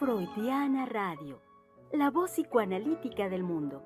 Freudiana Radio, la voz psicoanalítica del mundo.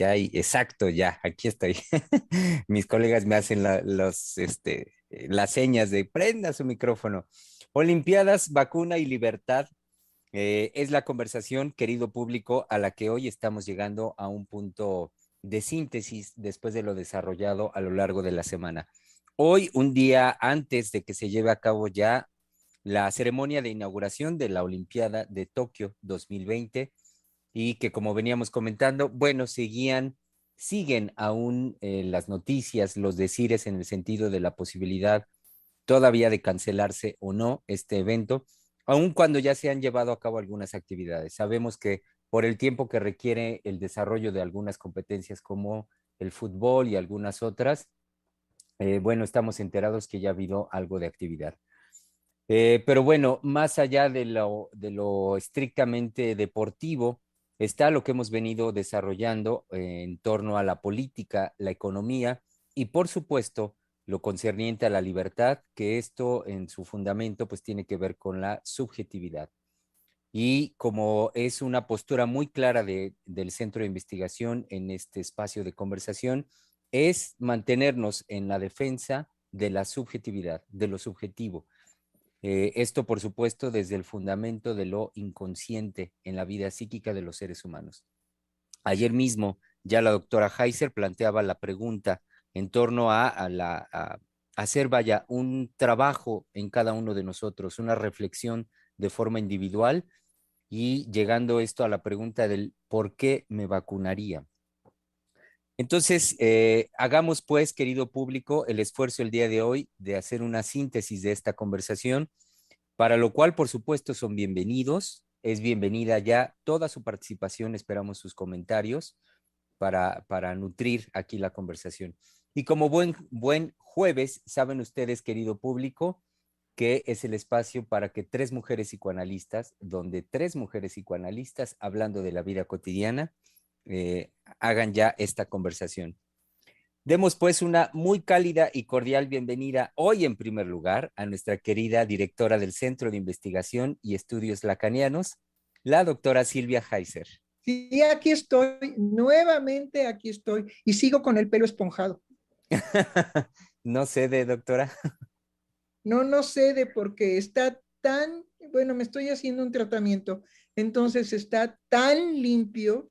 Exacto, ya, aquí estoy. Mis colegas me hacen las señas de prenda su micrófono. Olimpiadas, vacuna y libertad es la conversación, querido público, a la que hoy estamos llegando a un punto de síntesis después de lo desarrollado a lo largo de la semana. Hoy, un día antes de que se lleve a cabo ya la ceremonia de inauguración de la Olimpiada de Tokio 2020 y que como veníamos comentando, bueno, siguen aún las noticias, los decires en el sentido de la posibilidad todavía de cancelarse o no este evento, aun cuando ya se han llevado a cabo algunas actividades. Sabemos que por el tiempo que requiere el desarrollo de algunas competencias como el fútbol y algunas otras, bueno, estamos enterados que ya ha habido algo de actividad. Pero bueno, más allá de lo estrictamente deportivo, está lo que hemos venido desarrollando en torno a la política, la economía y por supuesto lo concerniente a la libertad, que esto en su fundamento pues tiene que ver con la subjetividad. Y como es una postura muy clara del centro de investigación en este espacio de conversación, es mantenernos en la defensa de la subjetividad, de lo subjetivo. Esto, por supuesto, desde el fundamento de lo inconsciente en la vida psíquica de los seres humanos. Ayer mismo ya la doctora Heiser planteaba la pregunta en torno a hacer, vaya, un trabajo en cada uno de nosotros, una reflexión de forma individual y llegando esto a la pregunta del ¿por qué me vacunaría? Entonces, hagamos pues, querido público, el esfuerzo el día de hoy de hacer una síntesis de esta conversación para lo cual, por supuesto, son bienvenidos. Es bienvenida ya toda su participación. Esperamos sus comentarios para nutrir aquí la conversación. Y como buen jueves, saben ustedes, querido público, que es el espacio para que tres mujeres psicoanalistas, donde tres mujeres psicoanalistas, hablando de la vida cotidiana, hagan ya esta conversación. Demos pues una muy cálida y cordial bienvenida hoy en primer lugar a nuestra querida directora del Centro de Investigación y Estudios Lacanianos, la doctora Silvia Heiser. Sí, aquí estoy, nuevamente aquí estoy y sigo con el pelo esponjado. No sé de doctora. No cede porque está tan, bueno, me estoy haciendo un tratamiento, entonces está tan limpio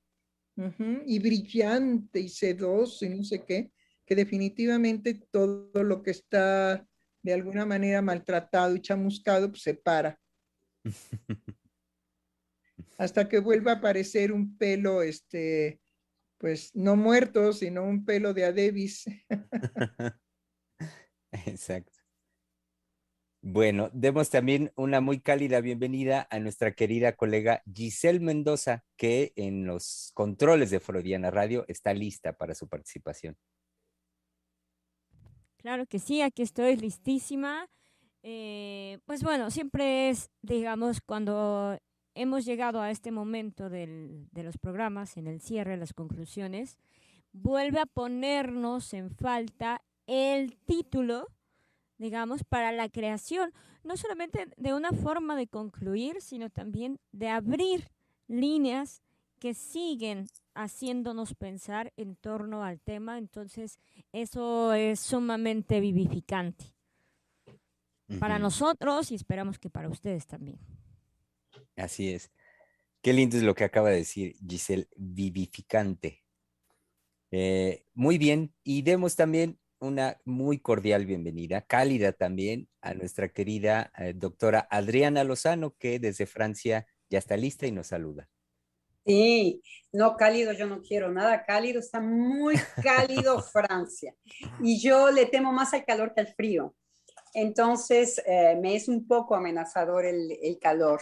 y brillante y sedoso y no sé qué, que definitivamente todo lo que está de alguna manera maltratado y chamuscado, pues se para. Hasta que vuelva a aparecer un pelo, pues no muerto, sino un pelo de Adebis. Exacto. Bueno, demos también una muy cálida bienvenida a nuestra querida colega Giselle Mendoza, que en los controles de Freudiana Radio está lista para su participación. Claro que sí, aquí estoy listísima. Pues bueno, siempre es, digamos, cuando hemos llegado a este momento de los programas, en el cierre, las conclusiones, vuelve a ponernos en falta el título, digamos, para la creación, no solamente de una forma de concluir, sino también de abrir líneas que siguen haciéndonos pensar en torno al tema. Entonces, eso es sumamente vivificante para nosotros y esperamos que para ustedes también. Así es. Qué lindo es lo que acaba de decir Giselle, vivificante. Muy bien, y demos también una muy cordial bienvenida, cálida también, a nuestra querida doctora Adriana Lozano, que desde Francia ya está lista y nos saluda. Sí, no cálido, yo no quiero nada cálido, está muy cálido Francia. Y yo le temo más al calor que al frío. Entonces me es un poco amenazador el calor.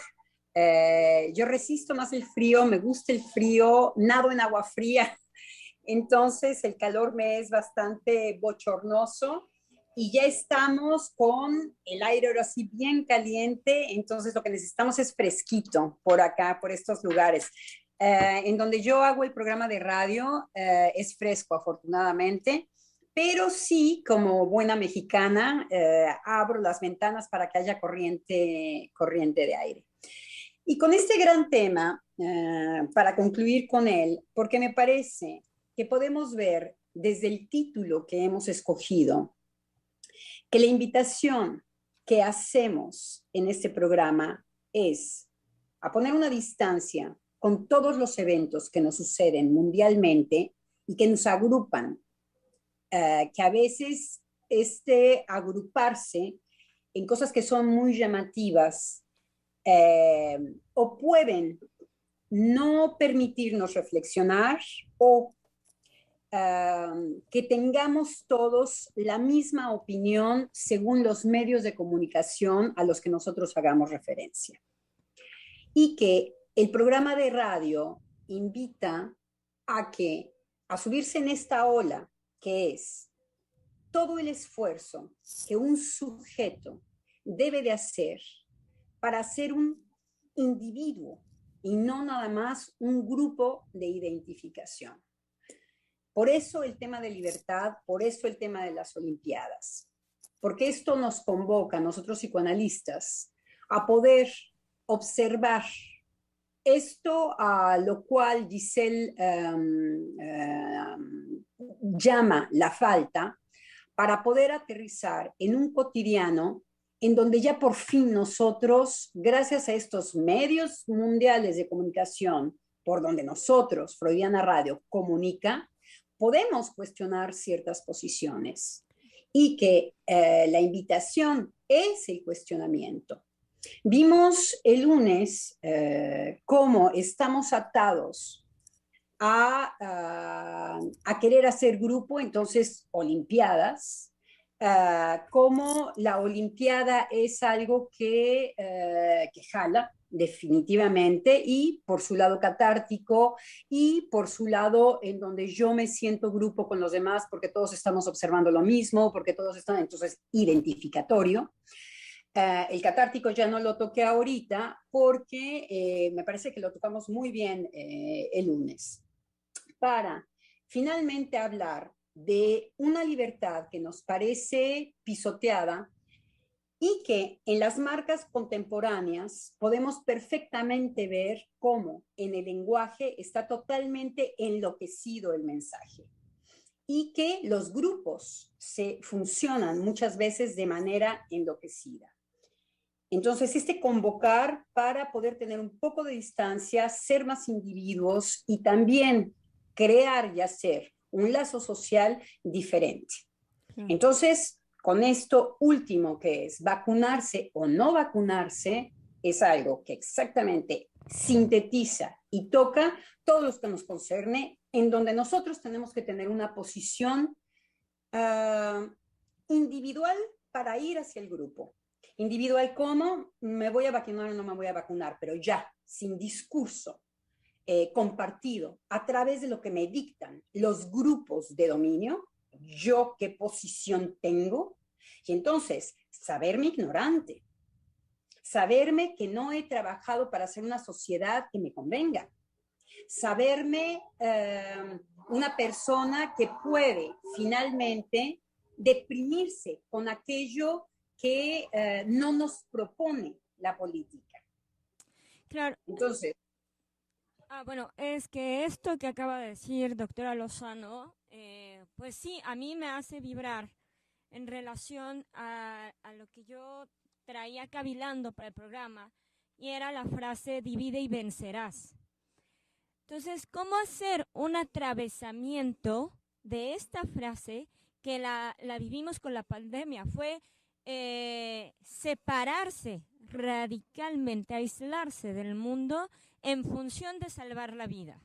Yo resisto más el frío, me gusta el frío, nado en agua fría, entonces el calor me es bastante bochornoso y ya estamos con el aire ahora sí bien caliente, entonces lo que necesitamos es fresquito por acá, por estos lugares. En donde yo hago el programa de radio es fresco, afortunadamente, pero sí, como buena mexicana, abro las ventanas para que haya corriente de aire. Y con este gran tema, para concluir con él, porque me parece que podemos ver desde el título que hemos escogido, que la invitación que hacemos en este programa es a poner una distancia con todos los eventos que nos suceden mundialmente y que nos agrupan, que a veces este agruparse en cosas que son muy llamativas o pueden no permitirnos reflexionar o que tengamos todos la misma opinión según los medios de comunicación a los que nosotros hagamos referencia. Y que el programa de radio invita a subirse en esta ola, que es todo el esfuerzo que un sujeto debe de hacer para ser un individuo y no nada más un grupo de identificación. Por eso el tema de libertad, por eso el tema de las Olimpiadas, porque esto nos convoca a nosotros psicoanalistas a poder observar esto a lo cual Giselle llama la falta, para poder aterrizar en un cotidiano en donde ya por fin nosotros, gracias a estos medios mundiales de comunicación, por donde nosotros, Freudiana Radio, comunica, podemos cuestionar ciertas posiciones y que la invitación es el cuestionamiento. Vimos el lunes cómo estamos atados a querer hacer grupo, entonces Olimpiadas, cómo la Olimpiada es algo que jala definitivamente y por su lado catártico y por su lado en donde yo me siento grupo con los demás porque todos estamos observando lo mismo, porque todos están, entonces identificatorio. El catártico ya no lo toqué ahorita porque me parece que lo tocamos muy bien el lunes. Para finalmente hablar de una libertad que nos parece pisoteada y que en las marcas contemporáneas podemos perfectamente ver cómo en el lenguaje está totalmente enloquecido el mensaje y que los grupos funcionan muchas veces de manera enloquecida. Entonces, este convocar para poder tener un poco de distancia, ser más individuos y también crear y hacer un lazo social diferente. Entonces, con esto último que es vacunarse o no vacunarse, es algo que exactamente sintetiza y toca todo lo que nos concerne, en donde nosotros tenemos que tener una posición individual para ir hacia el grupo. Individual como me voy a vacunar o no me voy a vacunar, pero ya, sin discurso compartido, a través de lo que me dictan los grupos de dominio, yo qué posición tengo, y entonces saberme ignorante, saberme que no he trabajado para hacer una sociedad que me convenga, saberme una persona que puede finalmente deprimirse con aquello que no nos propone la política. Claro. Entonces, bueno, es que esto que acaba de decir doctora Lozano, pues sí, a mí me hace vibrar en relación a lo que yo traía cavilando para el programa, y era la frase divide y vencerás. Entonces, ¿cómo hacer un atravesamiento de esta frase que la vivimos con la pandemia? Fue separarse radicalmente, aislarse del mundo en función de salvar la vida.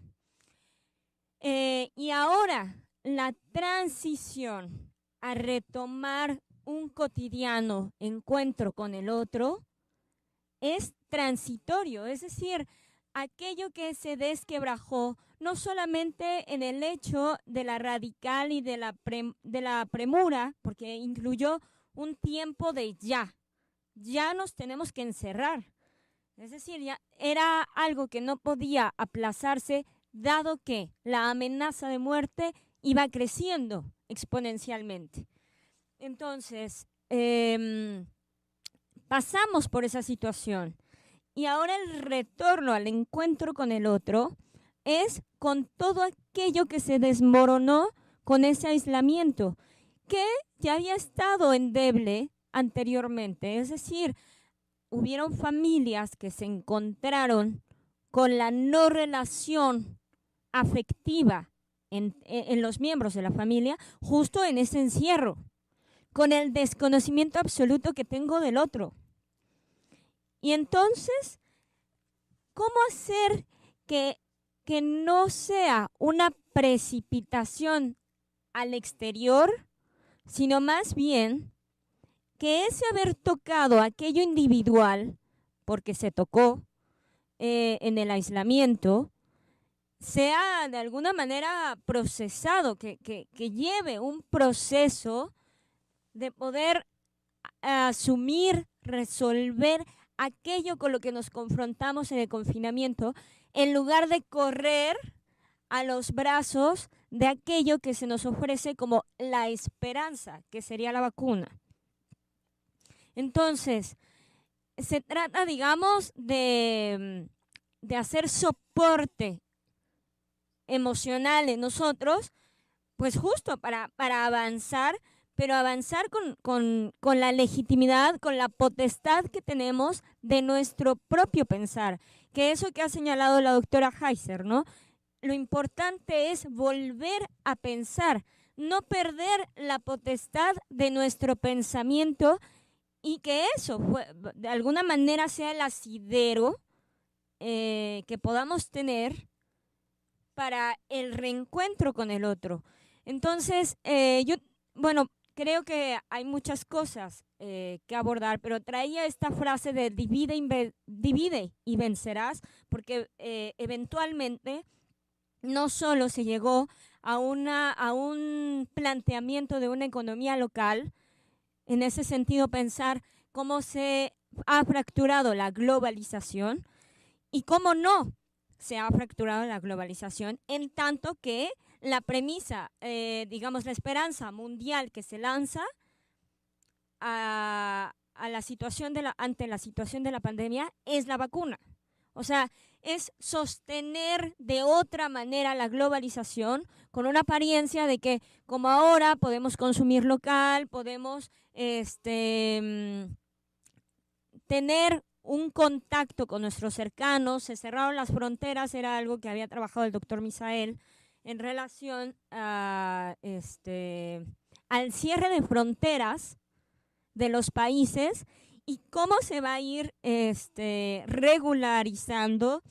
Y ahora la transición a retomar un cotidiano encuentro con el otro es transitorio, es decir, aquello que se desquebrajó no solamente en el hecho de la radical y de la premura, porque incluyó un tiempo de ya nos tenemos que encerrar. Es decir, ya era algo que no podía aplazarse, dado que la amenaza de muerte iba creciendo exponencialmente. Entonces, pasamos por esa situación y ahora el retorno al encuentro con el otro es con todo aquello que se desmoronó con ese aislamiento, que ya había estado endeble anteriormente. Es decir, hubieron familias que se encontraron con la no relación afectiva en los miembros de la familia, justo en ese encierro, con el desconocimiento absoluto que tengo del otro. Y entonces, ¿cómo hacer que no sea una precipitación al exterior, sino más bien que ese haber tocado aquello individual, porque se tocó en el aislamiento, sea de alguna manera procesado, que lleve un proceso de poder asumir, resolver aquello con lo que nos confrontamos en el confinamiento, en lugar de correr a los brazos de aquello que se nos ofrece como la esperanza, que sería la vacuna. Entonces, se trata, digamos, de hacer soporte emocional en nosotros, pues justo para avanzar, pero avanzar con la legitimidad, con la potestad que tenemos de nuestro propio pensar, que eso que ha señalado la doctora Heiser, ¿no? Lo importante es volver a pensar, no perder la potestad de nuestro pensamiento y que eso de alguna manera sea el asidero que podamos tener para el reencuentro con el otro. Entonces, yo, bueno, creo que hay muchas cosas que abordar, pero traía esta frase de divide y vencerás, porque eventualmente no solo se llegó a un planteamiento de una economía local, en ese sentido pensar cómo se ha fracturado la globalización y cómo no se ha fracturado la globalización, en tanto que la premisa, digamos, la esperanza mundial que se lanza ante la situación de la pandemia es la vacuna. O sea, es sostener de otra manera la globalización con una apariencia de que como ahora podemos consumir local, podemos tener un contacto con nuestros cercanos, se cerraron las fronteras, era algo que había trabajado el doctor Misael en relación al cierre de fronteras de los países y cómo se va a ir regularizando,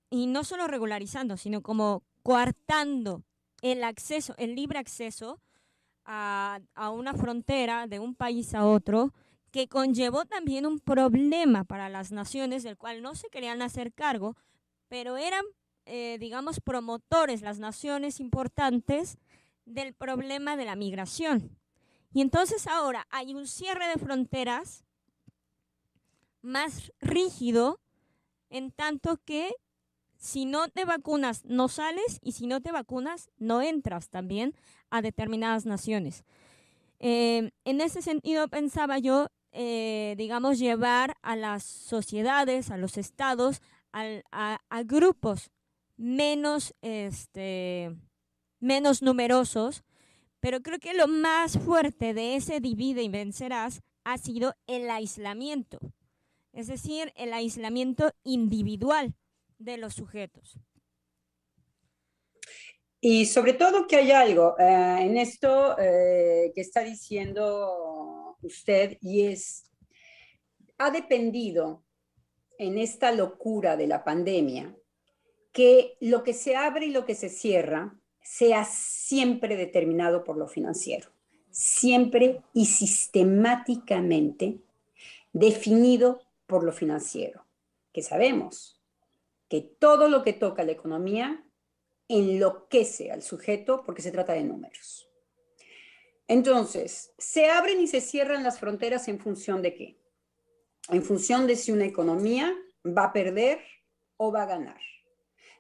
y no solo regularizando, sino como coartando el acceso, el libre acceso a una frontera de un país a otro, que conllevó también un problema para las naciones del cual no se querían hacer cargo, pero eran, digamos, promotores, las naciones importantes, del problema de la migración. Y entonces ahora hay un cierre de fronteras más rígido, en tanto que si no te vacunas no sales y si no te vacunas no entras también a determinadas naciones. En ese sentido pensaba yo, digamos, llevar a las sociedades, a los estados, a grupos menos numerosos, pero creo que lo más fuerte de ese divide y vencerás ha sido el aislamiento, es decir, el aislamiento individual de los sujetos. Y sobre todo que hay algo en esto que está diciendo usted, y ha dependido en esta locura de la pandemia que lo que se abre y lo que se cierra sea siempre determinado por lo financiero, siempre y sistemáticamente definido por lo financiero, que sabemos que todo lo que toca la economía enloquece al sujeto porque se trata de números. Entonces, se abren y se cierran las fronteras en función de qué? En función de si una economía va a perder o va a ganar.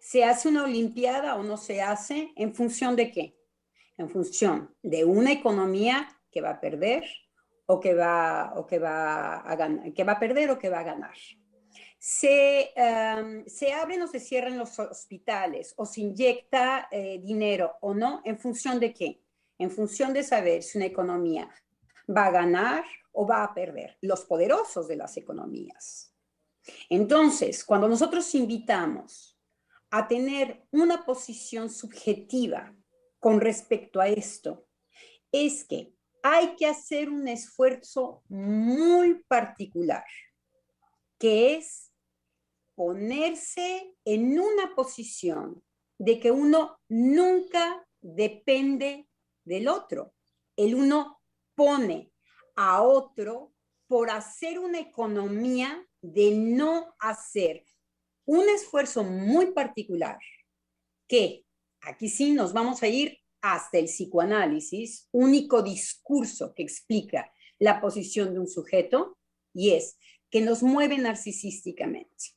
¿Se hace una olimpiada o no se hace? ¿En función de qué? En función de una economía que va a perder o que va a ganar, que va a perder o que va a ganar. Se abren o se cierran los hospitales o se inyecta dinero o no, ¿en función de qué? En función de saber si una economía va a ganar o va a perder, los poderosos de las economías. Entonces, cuando nosotros invitamos a tener una posición subjetiva con respecto a esto, es que hay que hacer un esfuerzo muy particular, que es ponerse en una posición de que uno nunca depende del otro. El uno pone a otro por hacer una economía de no hacer un esfuerzo muy particular, que aquí sí nos vamos a ir hasta el psicoanálisis, único discurso que explica la posición de un sujeto, y es que nos mueve narcisísticamente,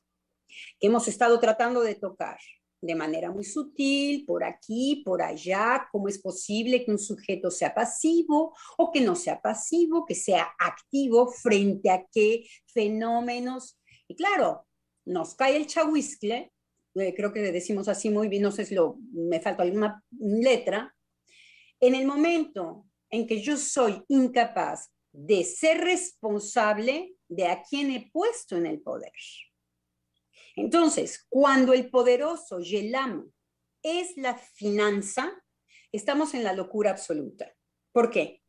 que hemos estado tratando de tocar de manera muy sutil, por aquí, por allá, cómo es posible que un sujeto sea pasivo o que no sea pasivo, que sea activo frente a qué fenómenos. Y claro, nos cae el chahuizcle, creo que le decimos así muy bien, no sé si me falta alguna letra, en el momento en que yo soy incapaz de ser responsable de a quien he puesto en el poder. Entonces, cuando el poderoso y el amo es la finanza, estamos en la locura absoluta. ¿Por qué?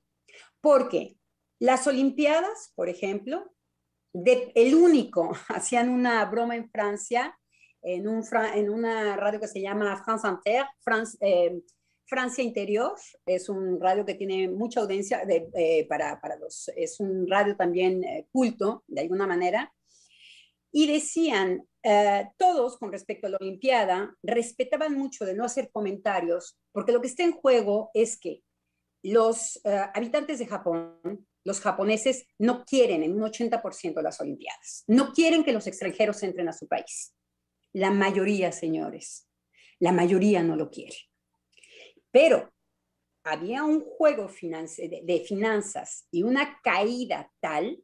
Porque las Olimpiadas, por ejemplo, el único, hacían una broma en Francia, en una radio que se llama France Inter, Francia Interior, es un radio que tiene mucha audiencia es un radio también culto, de alguna manera, y decían, todos con respecto a la Olimpiada, respetaban mucho de no hacer comentarios, porque lo que está en juego es que los habitantes de Japón, los japoneses, no quieren en un 80% las Olimpiadas. No quieren que los extranjeros entren a su país. La mayoría, señores, la mayoría no lo quiere. Pero había un juego de finanzas y una caída tal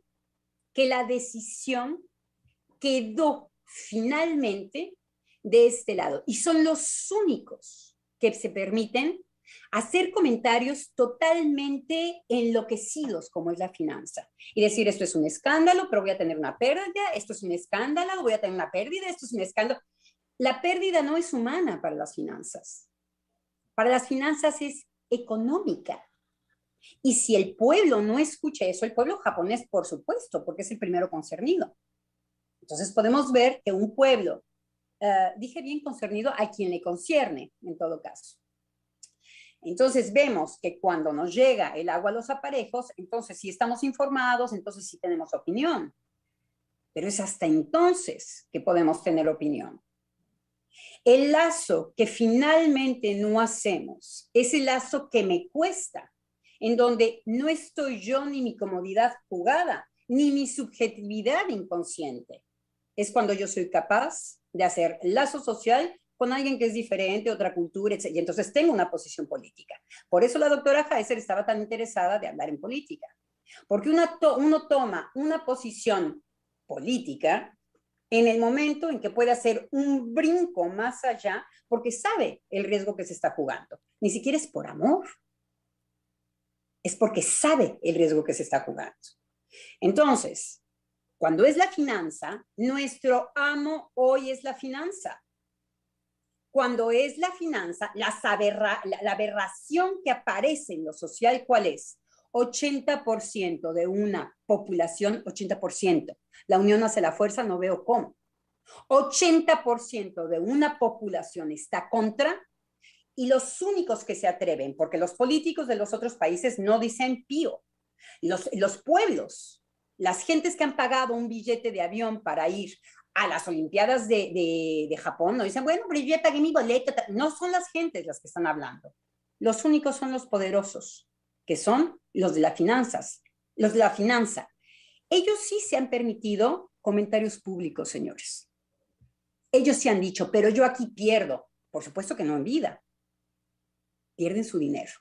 que la decisión quedó finalmente de este lado. Y son los únicos que se permiten hacer comentarios totalmente enloquecidos como es la finanza. Y decir, esto es un escándalo, pero voy a tener una pérdida, esto es un escándalo, voy a tener una pérdida, esto es un escándalo. La pérdida no es humana para las finanzas. Para las finanzas es económica. Y si el pueblo no escucha eso, el pueblo japonés, por supuesto, porque es el primero concernido. Entonces podemos ver que un pueblo, dije bien concernido, a quien le concierne, en todo caso. Entonces vemos que cuando nos llega el agua a los aparejos, entonces sí estamos informados, entonces sí tenemos opinión. Pero es hasta entonces que podemos tener opinión. El lazo que finalmente no hacemos es el lazo que me cuesta, en donde no estoy yo ni mi comodidad jugada, ni mi subjetividad inconsciente. Es cuando yo soy capaz de hacer lazo social con alguien que es diferente, otra cultura, etc. Y entonces tengo una posición política. Por eso la doctora Heiser estaba tan interesada de hablar en política. Porque uno toma una posición política en el momento en que puede hacer un brinco más allá, porque sabe el riesgo que se está jugando. Ni siquiera es por amor. Es porque sabe el riesgo que se está jugando. Entonces, cuando es la finanza, nuestro amo hoy es la finanza. Cuando es la finanza, la aberración que aparece en lo social, ¿cuál es? 80% de una población, 80%. La unión hace la fuerza, no veo cómo. 80% de una población está contra Y los únicos que se atreven, porque los políticos de los otros países no dicen pío, los pueblos, las gentes que han pagado un billete de avión para ir a las Olimpiadas de Japón, no dicen, bueno, pero yo ya pagué mi boleto. No son las gentes las que están hablando. Los únicos son los poderosos, que son los de las finanzas, los de la finanza. Ellos sí se han permitido comentarios públicos, señores. Ellos sí han dicho, pero yo aquí pierdo. Por supuesto que no en vida. Pierden su dinero.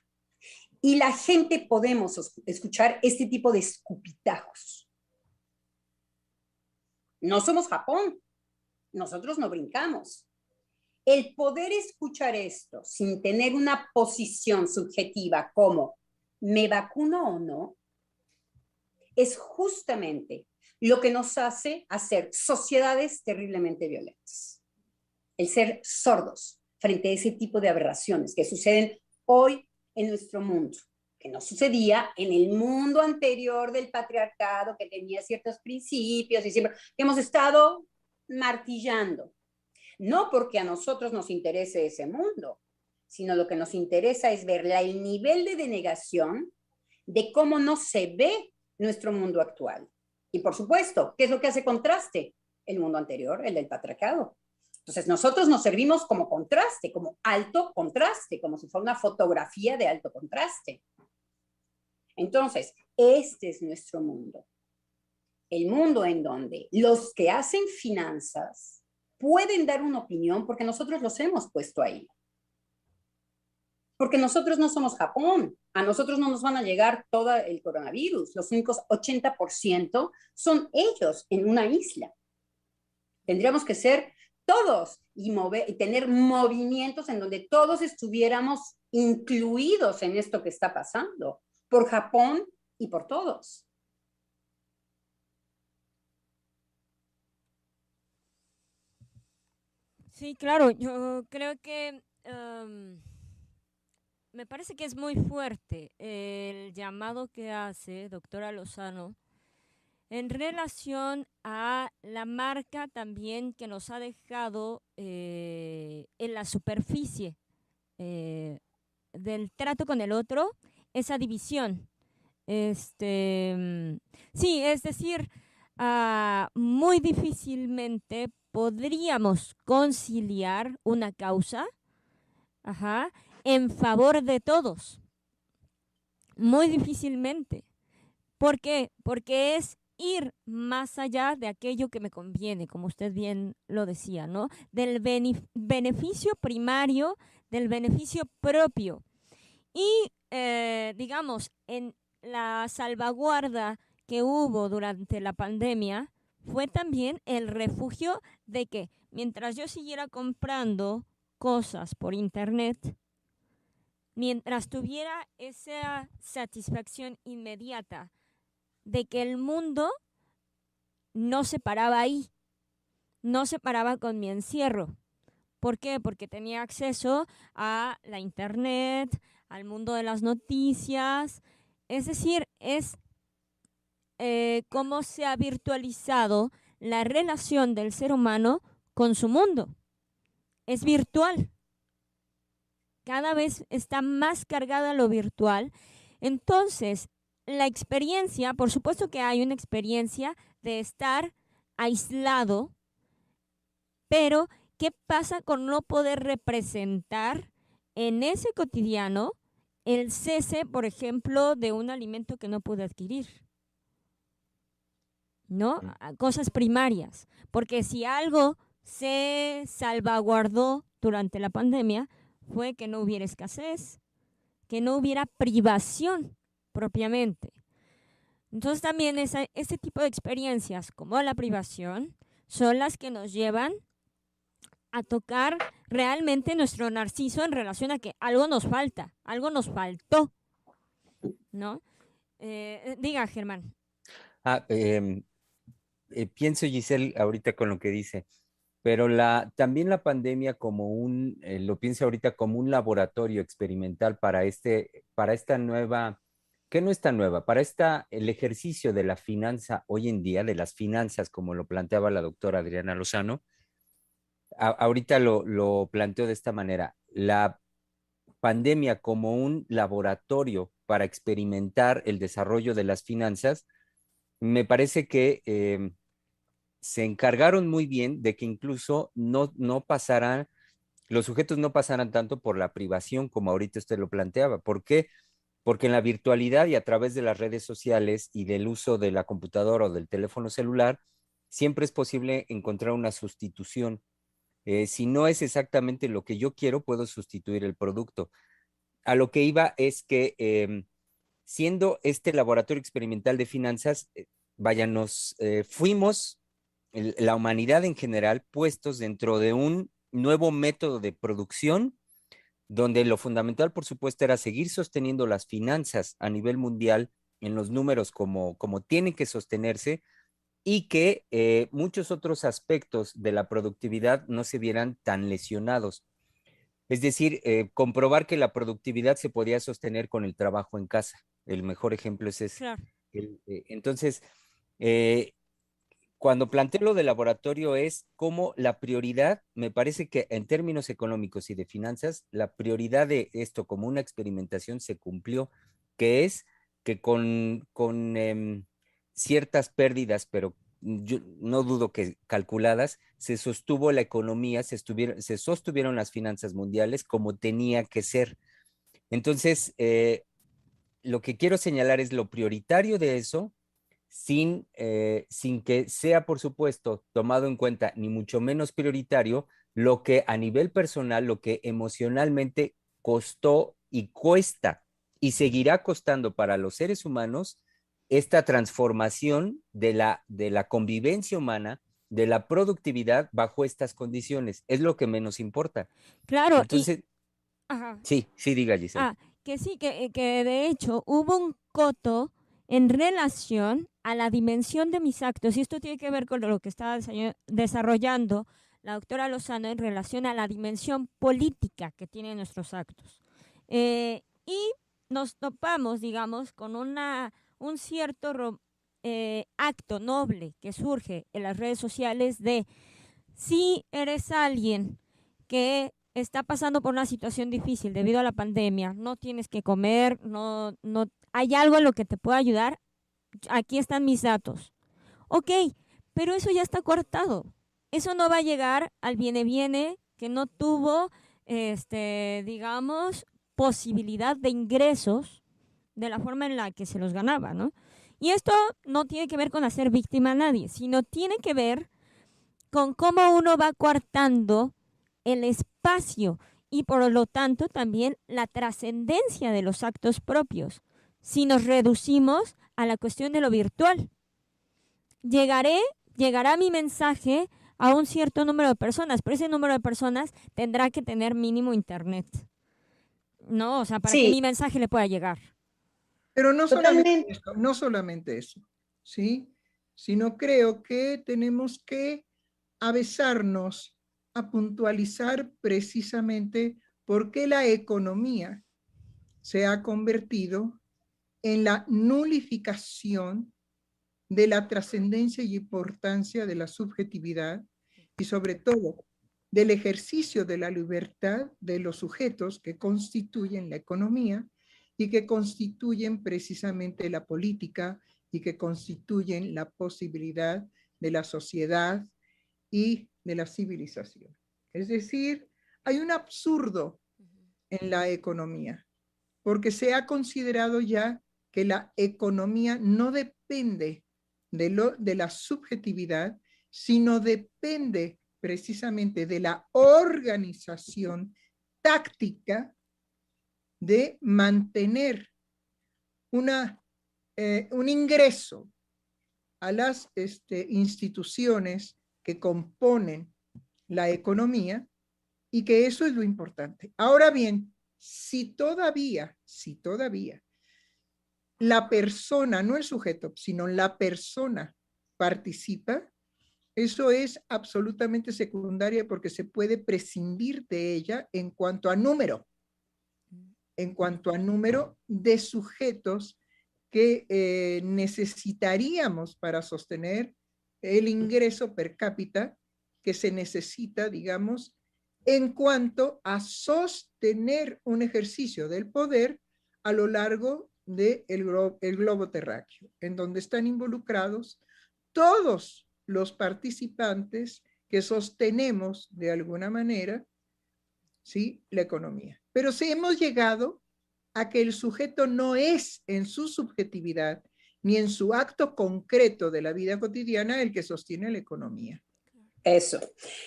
Y la gente podemos escuchar este tipo de escupitajos. No somos Japón. Nosotros no brincamos. El poder escuchar esto sin tener una posición subjetiva como ¿me vacuno o no? Es justamente lo que nos hace hacer sociedades terriblemente violentas. El ser sordos frente a ese tipo de aberraciones que suceden hoy en nuestro mundo, que no sucedía en el mundo anterior del patriarcado, que tenía ciertos principios y siempre que hemos estado martillando. No porque a nosotros nos interese ese mundo, sino lo que nos interesa es ver el nivel de denegación de cómo no se ve nuestro mundo actual. Y por supuesto, ¿qué es lo que hace contraste? El mundo anterior, el del patriarcado. Entonces nosotros nos servimos como contraste, como alto contraste, como si fuera una fotografía de alto contraste. Entonces, este es nuestro mundo. El mundo en donde los que hacen finanzas pueden dar una opinión porque nosotros los hemos puesto ahí. Porque nosotros no somos Japón. A nosotros no nos van a llegar todo el coronavirus. Los únicos 80% son ellos en una isla. Tendríamos que ser todos y tener movimientos en donde todos estuviéramos incluidos en esto que está pasando, por Japón y por todos. Sí, claro, yo creo que me parece que es muy fuerte el llamado que hace doctora Lozano en relación a la marca también que nos ha dejado en la superficie del trato con el otro, esa división. Sí, es decir, muy difícilmente podríamos conciliar una causa, ajá, en favor de todos. Muy difícilmente. ¿Por qué? Porque es ir más allá de aquello que me conviene, como usted bien lo decía, ¿no? Del beneficio primario, del beneficio propio. Y, digamos, en la salvaguarda que hubo durante la pandemia fue también el refugio de que mientras yo siguiera comprando cosas por internet, mientras tuviera esa satisfacción inmediata de que el mundo no se paraba ahí, no se paraba con mi encierro. ¿Por qué? Porque tenía acceso a la internet, al mundo de las noticias. Es decir, es cómo se ha virtualizado la relación del ser humano con su mundo. Es virtual. Cada vez está más cargada lo virtual. Entonces, la experiencia, por supuesto que hay una experiencia de estar aislado, pero ¿qué pasa con no poder representar en ese cotidiano el cese, por ejemplo, de un alimento que no pude adquirir? ¿No? Cosas primarias. Porque si algo se salvaguardó durante la pandemia fue que no hubiera escasez, que no hubiera privación propiamente. Entonces también este tipo de experiencias como la privación son las que nos llevan a tocar realmente nuestro narciso en relación a que algo nos falta, algo nos faltó, ¿no? Diga, Germán. Pienso, Giselle, ahorita con lo que dice, pero también la pandemia lo pienso ahorita como un laboratorio experimental para esta nueva, que no es tan nueva, para el ejercicio de la finanza hoy en día, de las finanzas, como lo planteaba la doctora Adriana Lozano. Ahorita lo planteo de esta manera. pandemia como un laboratorio para experimentar el desarrollo de las finanzas, me parece que se encargaron muy bien de que incluso no pasaran, los sujetos no pasaran tanto por la privación como ahorita usted lo planteaba. ¿Por qué? Porque en la virtualidad y a través de las redes sociales y del uso de la computadora o del teléfono celular, siempre es posible encontrar una sustitución. Si no es exactamente lo que yo quiero, puedo sustituir el producto. A lo que iba es que siendo este laboratorio experimental de finanzas, vaya, nos fuimos, la humanidad en general, puestos dentro de un nuevo método de producción, donde lo fundamental, por supuesto, era seguir sosteniendo las finanzas a nivel mundial en los números como tienen que sostenerse y que muchos otros aspectos de la productividad no se vieran tan lesionados. Es decir, comprobar que la productividad se podía sostener con el trabajo en casa. El mejor ejemplo es ese. Claro. Entonces, eh, cuando planteo lo de laboratorio es como la prioridad, me parece que en términos económicos y de finanzas, la prioridad de esto como una experimentación se cumplió, que es que con ciertas pérdidas, pero yo no dudo que calculadas, se sostuvo la economía, se sostuvieron las finanzas mundiales como tenía que ser. Entonces, lo que quiero señalar es lo prioritario de eso, sin que sea, por supuesto, tomado en cuenta, ni mucho menos prioritario, lo que a nivel personal, lo que emocionalmente costó y cuesta y seguirá costando para los seres humanos esta transformación de la convivencia humana, de la productividad bajo estas condiciones. Es lo que menos importa. Claro, y Entonces, ajá. sí, diga Giselle. Que sí, que de hecho hubo un coto en relación a la dimensión de mis actos, y esto tiene que ver con lo que estaba desarrollando la doctora Lozano en relación a la dimensión política que tienen nuestros actos. Y nos topamos, digamos, con un cierto acto noble que surge en las redes sociales de si eres alguien que está pasando por una situación difícil debido a la pandemia, no tienes que comer, no hay algo en lo que te pueda ayudar, aquí están mis datos. Ok, pero eso ya está cortado. Eso no va a llegar al viene que no tuvo, digamos, posibilidad de ingresos de la forma en la que se los ganaba, ¿no? Y esto no tiene que ver con hacer víctima a nadie, sino tiene que ver con cómo uno va coartando el espacio y por lo tanto también la trascendencia de los actos propios. Si nos reducimos a la cuestión de lo virtual, llegará mi mensaje a un cierto número de personas, pero ese número de personas tendrá que tener mínimo internet, ¿no? O sea, para que Sí, mi mensaje le pueda llegar. Pero totalmente. no solamente eso, ¿sí? Sino creo que tenemos que avesarnos a puntualizar precisamente por qué la economía se ha convertido en la nulificación de la trascendencia y importancia de la subjetividad y sobre todo del ejercicio de la libertad de los sujetos que constituyen la economía y que constituyen precisamente la política y que constituyen la posibilidad de la sociedad y de la civilización. Es decir, hay un absurdo en la economía, porque se ha considerado ya que la economía no depende de la subjetividad, sino depende precisamente de la organización táctica de mantener un ingreso a las instituciones que componen la economía y que eso es lo importante. Ahora bien, si todavía la persona, no el sujeto, sino la persona participa, eso es absolutamente secundaria porque se puede prescindir de ella en cuanto a número de sujetos que necesitaríamos para sostener el ingreso per cápita que se necesita, digamos, en cuanto a sostener un ejercicio del poder a lo largo del globo terráqueo, en donde están involucrados todos los participantes que sostenemos de alguna manera, ¿sí?, la economía. Pero si hemos llegado a que el sujeto no es en su subjetividad ni en su acto concreto de la vida cotidiana el que sostiene la economía. Eso.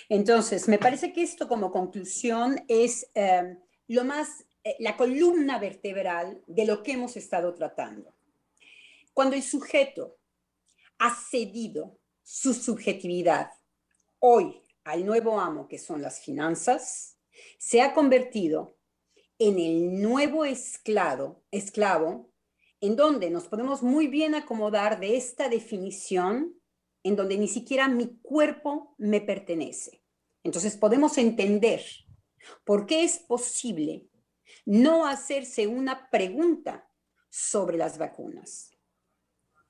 Entonces, me parece que esto como conclusión es la columna vertebral de lo que hemos estado tratando. Cuando el sujeto ha cedido su subjetividad hoy al nuevo amo que son las finanzas, se ha convertido en el nuevo esclavo, en donde nos podemos muy bien acomodar de esta definición, en donde ni siquiera mi cuerpo me pertenece. Entonces podemos entender por qué es posible no hacerse una pregunta sobre las vacunas,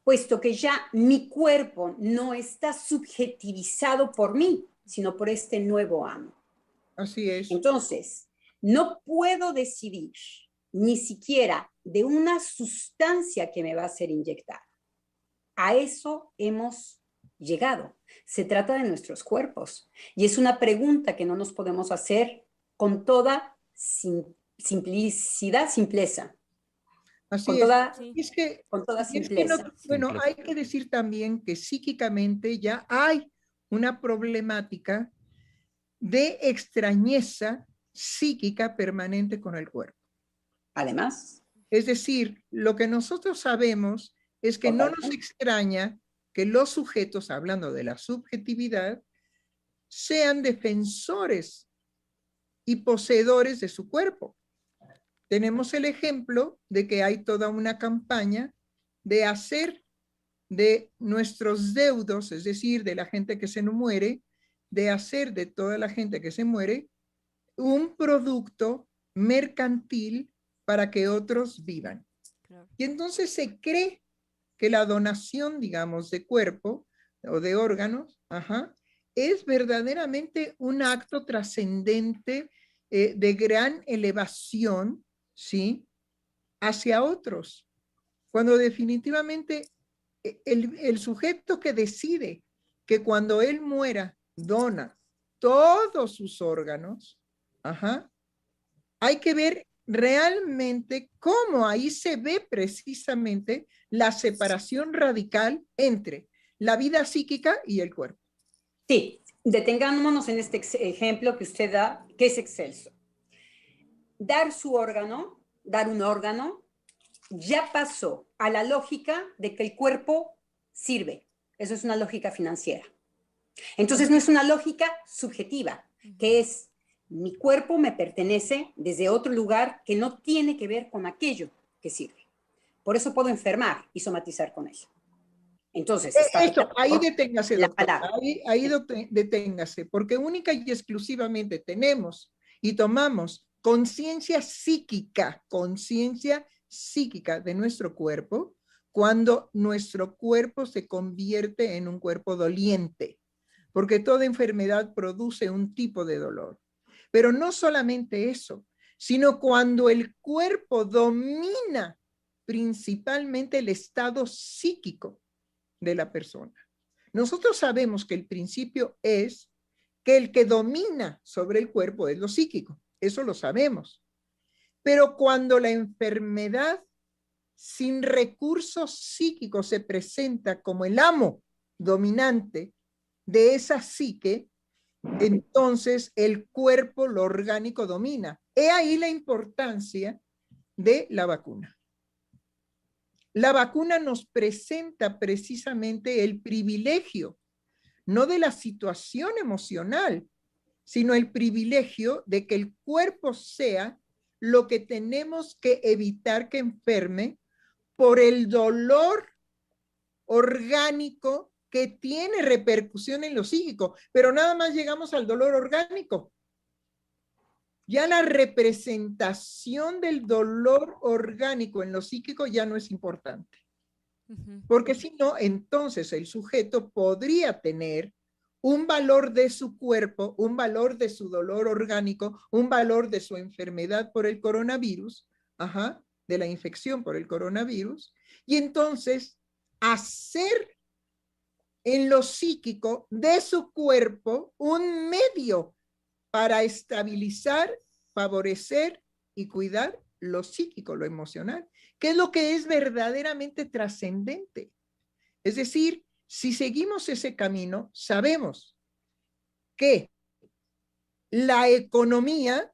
puesto que ya mi cuerpo no está subjetivizado por mí, sino por este nuevo amo. Así es. Entonces, no puedo decidir ni siquiera de una sustancia que me va a ser inyectada. A eso hemos llegado. Se trata de nuestros cuerpos. Y es una pregunta que no nos podemos hacer con toda simpleza. Así con es. Toda, sí. Con toda simpleza. Bueno, hay que decir también que psíquicamente ya hay una problemática de extrañeza psíquica permanente con el cuerpo. Además. Es decir, lo que nosotros sabemos es que no nos extraña que los sujetos, hablando de la subjetividad, sean defensores y poseedores de su cuerpo. Tenemos el ejemplo de que hay toda una campaña de hacer de nuestros deudos, es decir, de la gente que se nos muere, de hacer de toda la gente que se muere un producto mercantil para que otros vivan. Claro. Y entonces se cree que la donación, digamos, de cuerpo o de órganos, es verdaderamente un acto trascendente de gran elevación, ¿sí?, hacia otros. Cuando definitivamente el sujeto que decide que cuando él muera dona todos sus órganos, hay que ver realmente cómo ahí se ve precisamente la separación radical entre la vida psíquica y el cuerpo. Sí, detengámonos en este ejemplo que usted da, que es excelso. Dar un órgano, ya pasó a la lógica de que el cuerpo sirve. Eso es una lógica financiera. Entonces no es una lógica subjetiva, que es mi cuerpo me pertenece desde otro lugar que no tiene que ver con aquello que sirve. Por eso puedo enfermar y somatizar con ello. Entonces, ahí deténgase, doctor. Ahí deténgase, porque única y exclusivamente tenemos y tomamos conciencia psíquica de nuestro cuerpo cuando nuestro cuerpo se convierte en un cuerpo doliente, porque toda enfermedad produce un tipo de dolor. Pero no solamente eso, sino cuando el cuerpo domina principalmente el estado psíquico de la persona. Nosotros sabemos que el principio es que el que domina sobre el cuerpo es lo psíquico, eso lo sabemos. Pero cuando la enfermedad sin recursos psíquicos se presenta como el amo dominante de esa psique, entonces el cuerpo, lo orgánico, domina. He ahí la importancia de la vacuna. La vacuna nos presenta precisamente el privilegio, no de la situación emocional, sino el privilegio de que el cuerpo sea lo que tenemos que evitar que enferme por el dolor orgánico que tiene repercusión en lo psíquico, pero nada más llegamos al dolor orgánico. Ya la representación del dolor orgánico en lo psíquico ya no es importante. Porque si no, entonces el sujeto podría tener un valor de su cuerpo, un valor de su dolor orgánico, un valor de su enfermedad por el coronavirus, de la infección por el coronavirus, y entonces hacer en lo psíquico de su cuerpo un medio para estabilizar, favorecer y cuidar lo psíquico, lo emocional, que es lo que es verdaderamente trascendente. Es decir, si seguimos ese camino, sabemos que la economía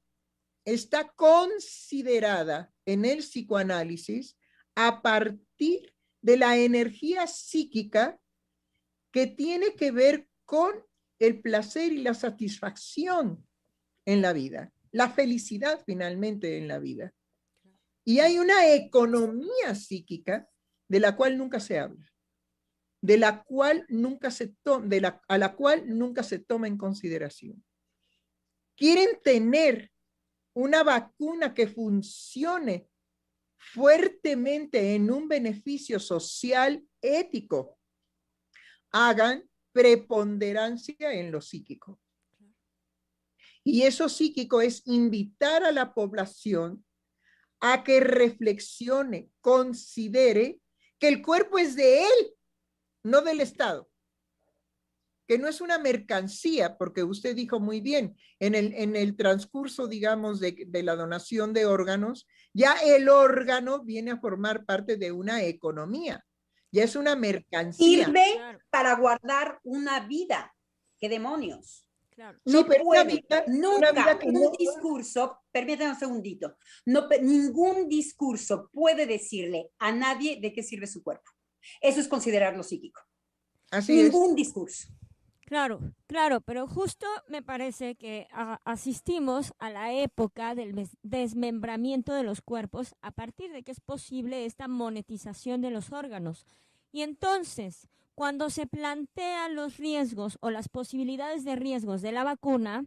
está considerada en el psicoanálisis a partir de la energía psíquica que tiene que ver con el placer y la satisfacción en la vida, la felicidad finalmente en la vida. Y hay una economía psíquica de la cual nunca se habla, de la cual nunca se a la cual nunca se toma en consideración. Quieren tener una vacuna que funcione fuertemente en un beneficio social ético. Hagan preponderancia en lo psíquico. Y eso psíquico es invitar a la población a que reflexione, considere que el cuerpo es de él, no del Estado. Que no es una mercancía, porque usted dijo muy bien, en el transcurso, digamos, de la donación de órganos, ya el órgano viene a formar parte de una economía, ya es una mercancía. Sirve para guardar una vida. ¿Qué demonios? Claro. No Sí, pero puede, nunca un no... discurso, permítanme un segundito, no, ningún discurso puede decirle a nadie de qué sirve su cuerpo. Eso es considerarlo psíquico. Así ningún es. discurso. Claro, claro, pero justo me parece que asistimos a la época del desmembramiento de los cuerpos a partir de que es posible esta monetización de los órganos. Y entonces, cuando se plantean los riesgos o las posibilidades de riesgos de la vacuna,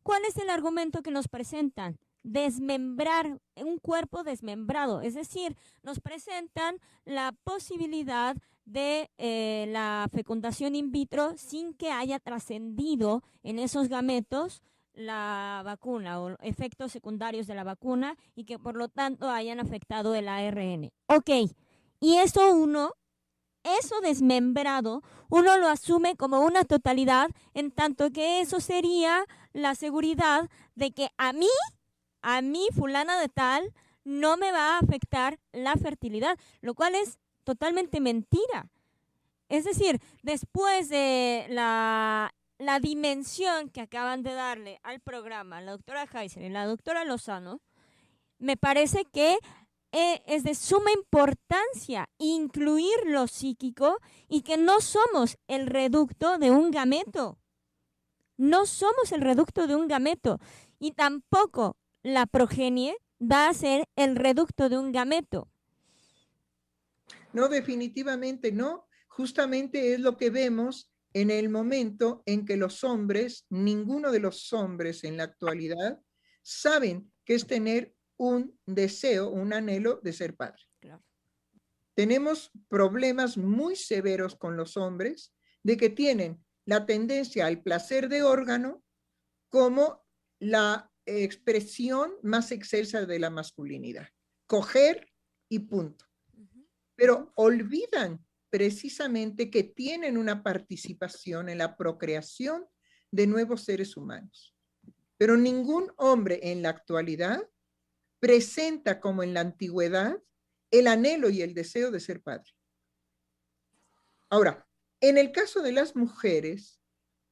¿cuál es el argumento que nos presentan? Desmembrar un cuerpo desmembrado, es decir, nos presentan la posibilidad de la fecundación in vitro sin que haya trascendido en esos gametos la vacuna o efectos secundarios de la vacuna y que por lo tanto hayan afectado el ARN. Ok, y eso desmembrado, uno lo asume como una totalidad, en tanto que eso sería la seguridad de que a mí, fulana de tal, no me va a afectar la fertilidad, lo cual es totalmente mentira. Es decir, después de la dimensión que acaban de darle al programa la doctora Heiser y la doctora Lozano, me parece que es de suma importancia incluir lo psíquico y que no somos el reducto de un gameto. No somos el reducto de un gameto y tampoco la progenie va a ser el reducto de un gameto. No, definitivamente no. Justamente es lo que vemos en el momento en que los hombres, ninguno de los hombres en la actualidad, saben qué es tener un deseo, un anhelo de ser padre. Claro. Tenemos problemas muy severos con los hombres de que tienen la tendencia al placer de órgano como la expresión más excelsa de la masculinidad. Coger y punto. Pero olvidan precisamente que tienen una participación en la procreación de nuevos seres humanos. Pero ningún hombre en la actualidad presenta como en la antigüedad el anhelo y el deseo de ser padre. Ahora, en el caso de las mujeres,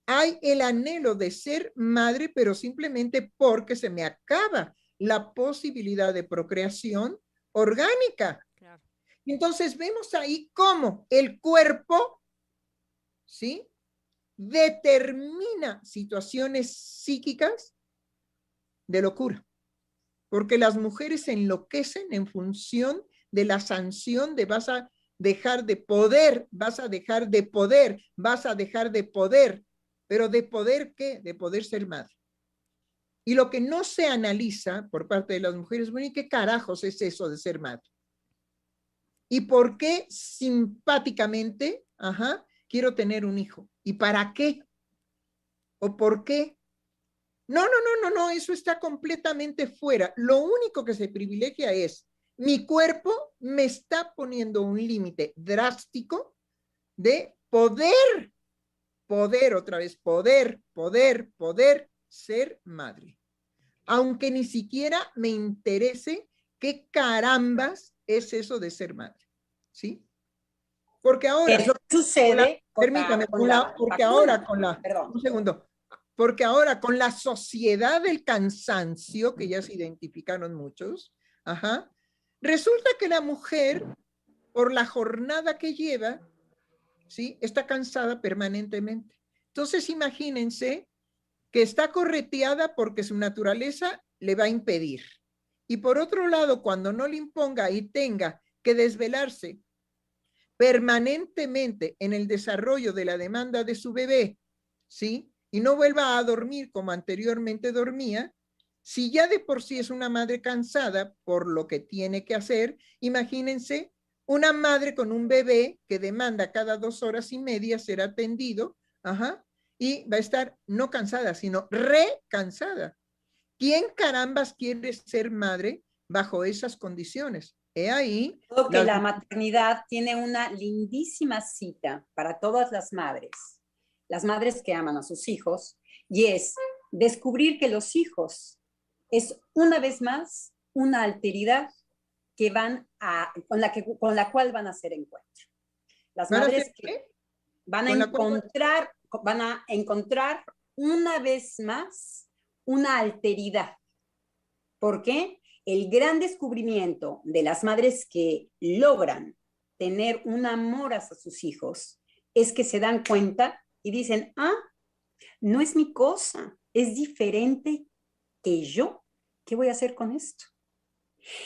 hay el anhelo de ser madre, pero simplemente porque se me acaba la posibilidad de procreación orgánica. Claro. Entonces vemos ahí cómo el cuerpo, ¿sí?, determina situaciones psíquicas de locura, porque las mujeres enloquecen en función de la sanción de vas a dejar de poder, vas a dejar de poder, vas a dejar de poder. ¿Pero de poder qué? De poder ser madre. Y lo que no se analiza por parte de las mujeres, bueno, ¿y qué carajos es eso de ser madre? ¿Y por qué simpáticamente, quiero tener un hijo? ¿Y para qué? ¿O por qué? No, eso está completamente fuera. Lo único que se privilegia es, mi cuerpo me está poniendo un límite drástico de poder, otra vez, poder ser madre. Aunque ni siquiera me interese qué carambas es eso de ser madre, ¿sí? Porque ahora... Es lo que sucede permítame, porque ahora con la... Un segundo. Porque ahora con la sociedad del cansancio, que ya se identificaron muchos, ajá, resulta que la mujer, por la jornada que lleva, ¿sí? Está cansada permanentemente. Entonces imagínense que está correteada porque su naturaleza le va a impedir. Y por otro lado, cuando no le imponga y tenga que desvelarse permanentemente en el desarrollo de la demanda de su bebé, ¿sí? Y no vuelva a dormir como anteriormente dormía, si ya de por sí es una madre cansada por lo que tiene que hacer, imagínense una madre con un bebé que demanda cada 2 horas y media ser atendido, ajá, y va a estar no cansada, sino recansada. ¿Quién carambas quiere ser madre bajo esas condiciones? He ahí. Creo que la maternidad tiene una lindísima cita para todas las madres que aman a sus hijos, y es descubrir que los hijos es una vez más una alteridad que con la cual van a hacer encuentro. Las madres que van a encontrar una vez más una alteridad. ¿Por qué? El gran descubrimiento de las madres que logran tener un amor hacia sus hijos es que se dan cuenta y dicen, no es mi cosa, es diferente que yo. ¿Qué voy a hacer con esto?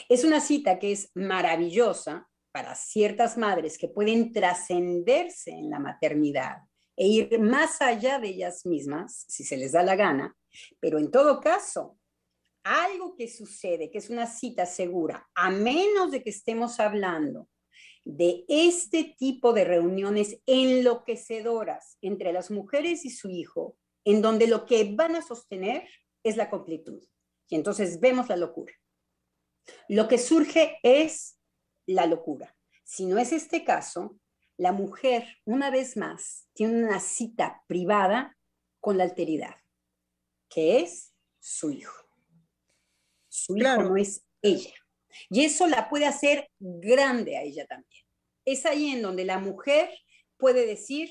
Es una cita que es maravillosa para ciertas madres que pueden trascenderse en la maternidad e ir más allá de ellas mismas, si se les da la gana, pero en todo caso, algo que sucede, que es una cita segura, a menos de que estemos hablando de este tipo de reuniones enloquecedoras entre las mujeres y su hijo, en donde lo que van a sostener es la completud. Y entonces vemos la locura. Lo que surge es la locura. Si no es este caso, la mujer, una vez más, tiene una cita privada con la alteridad, que es su hijo. Su hijo no es ella. Y eso la puede hacer grande a ella también. Es ahí en donde la mujer puede decir,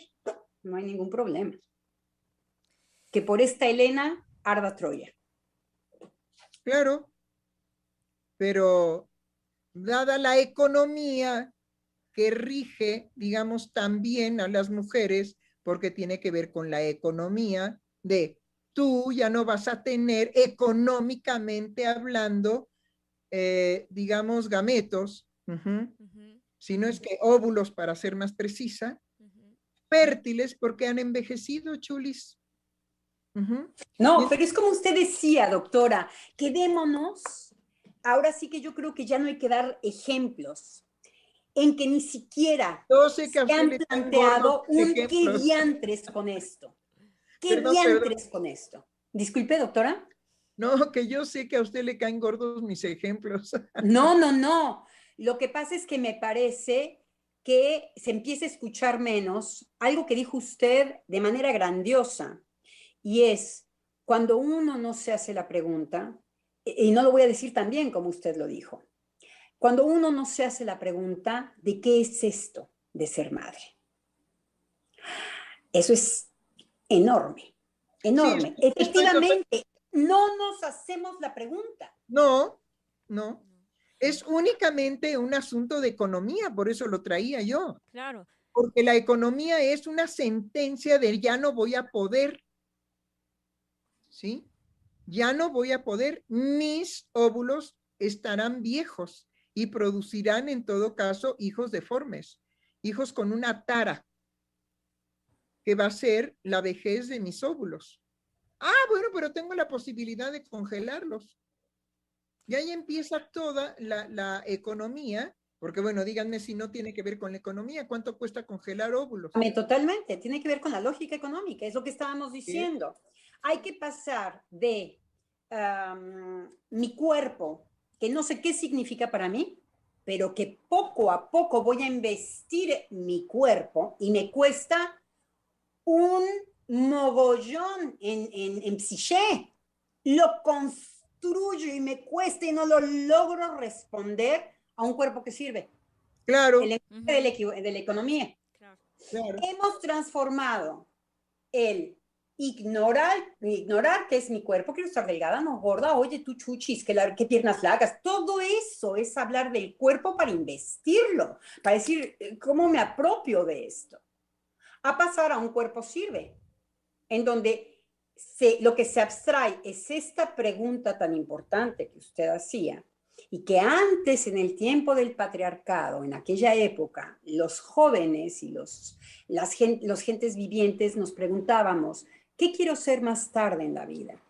no hay ningún problema. Que por esta Elena arda Troya. Claro, pero dada la economía que rige, digamos, también a las mujeres, porque tiene que ver con la economía de tú ya no vas a tener económicamente hablando, digamos, gametos, sino es que óvulos, para ser más precisa, fértiles porque han envejecido, chulis. No, pero es como usted decía, doctora, quedémonos, ahora sí que yo creo que ya no hay que dar ejemplos, en que ni siquiera se han planteado un qué diantres con esto. ¿Qué diantres con esto? Disculpe, doctora. No, que yo sé que a usted le caen gordos mis ejemplos. No. Lo que pasa es que me parece que se empieza a escuchar menos algo que dijo usted de manera grandiosa, y es cuando uno no se hace la pregunta, y no lo voy a decir tan bien como usted lo dijo, cuando uno no se hace la pregunta de qué es esto de ser madre. Eso es enorme. Sí, efectivamente, no nos hacemos la pregunta. No. Es únicamente un asunto de economía, por eso lo traía yo. Claro. Porque la economía es una sentencia de ya no voy a poder. ¿Sí? Ya no voy a poder. Mis óvulos estarán viejos y producirán en todo caso hijos deformes, hijos con una tara, que va a ser la vejez de mis óvulos. Bueno, pero tengo la posibilidad de congelarlos. Y ahí empieza toda la economía Porque bueno, díganme si no tiene que ver con la economía, ¿cuánto cuesta congelar óvulos? Totalmente, tiene que ver con la lógica económica, es lo que estábamos diciendo. Hay que pasar de mi cuerpo, que no sé qué significa para mí, pero que poco a poco voy a investir mi cuerpo y me cuesta un mogollón en psiché. Lo construyo y me cuesta y no lo logro responder a un cuerpo que sirve. Claro. El lenguaje de la economía. Claro. Hemos transformado el ignorar que es mi cuerpo, quiero estar delgada, no gorda, oye tú chuchis, qué piernas largas, todo eso es hablar del cuerpo para investirlo, para decir cómo me apropio de esto. A pasar a un cuerpo sirve, en donde lo que se abstrae es esta pregunta tan importante que usted hacía, y que antes, en el tiempo del patriarcado, en aquella época, los jóvenes y los gentes vivientes nos preguntábamos, ¿qué quiero ser más tarde en la vida?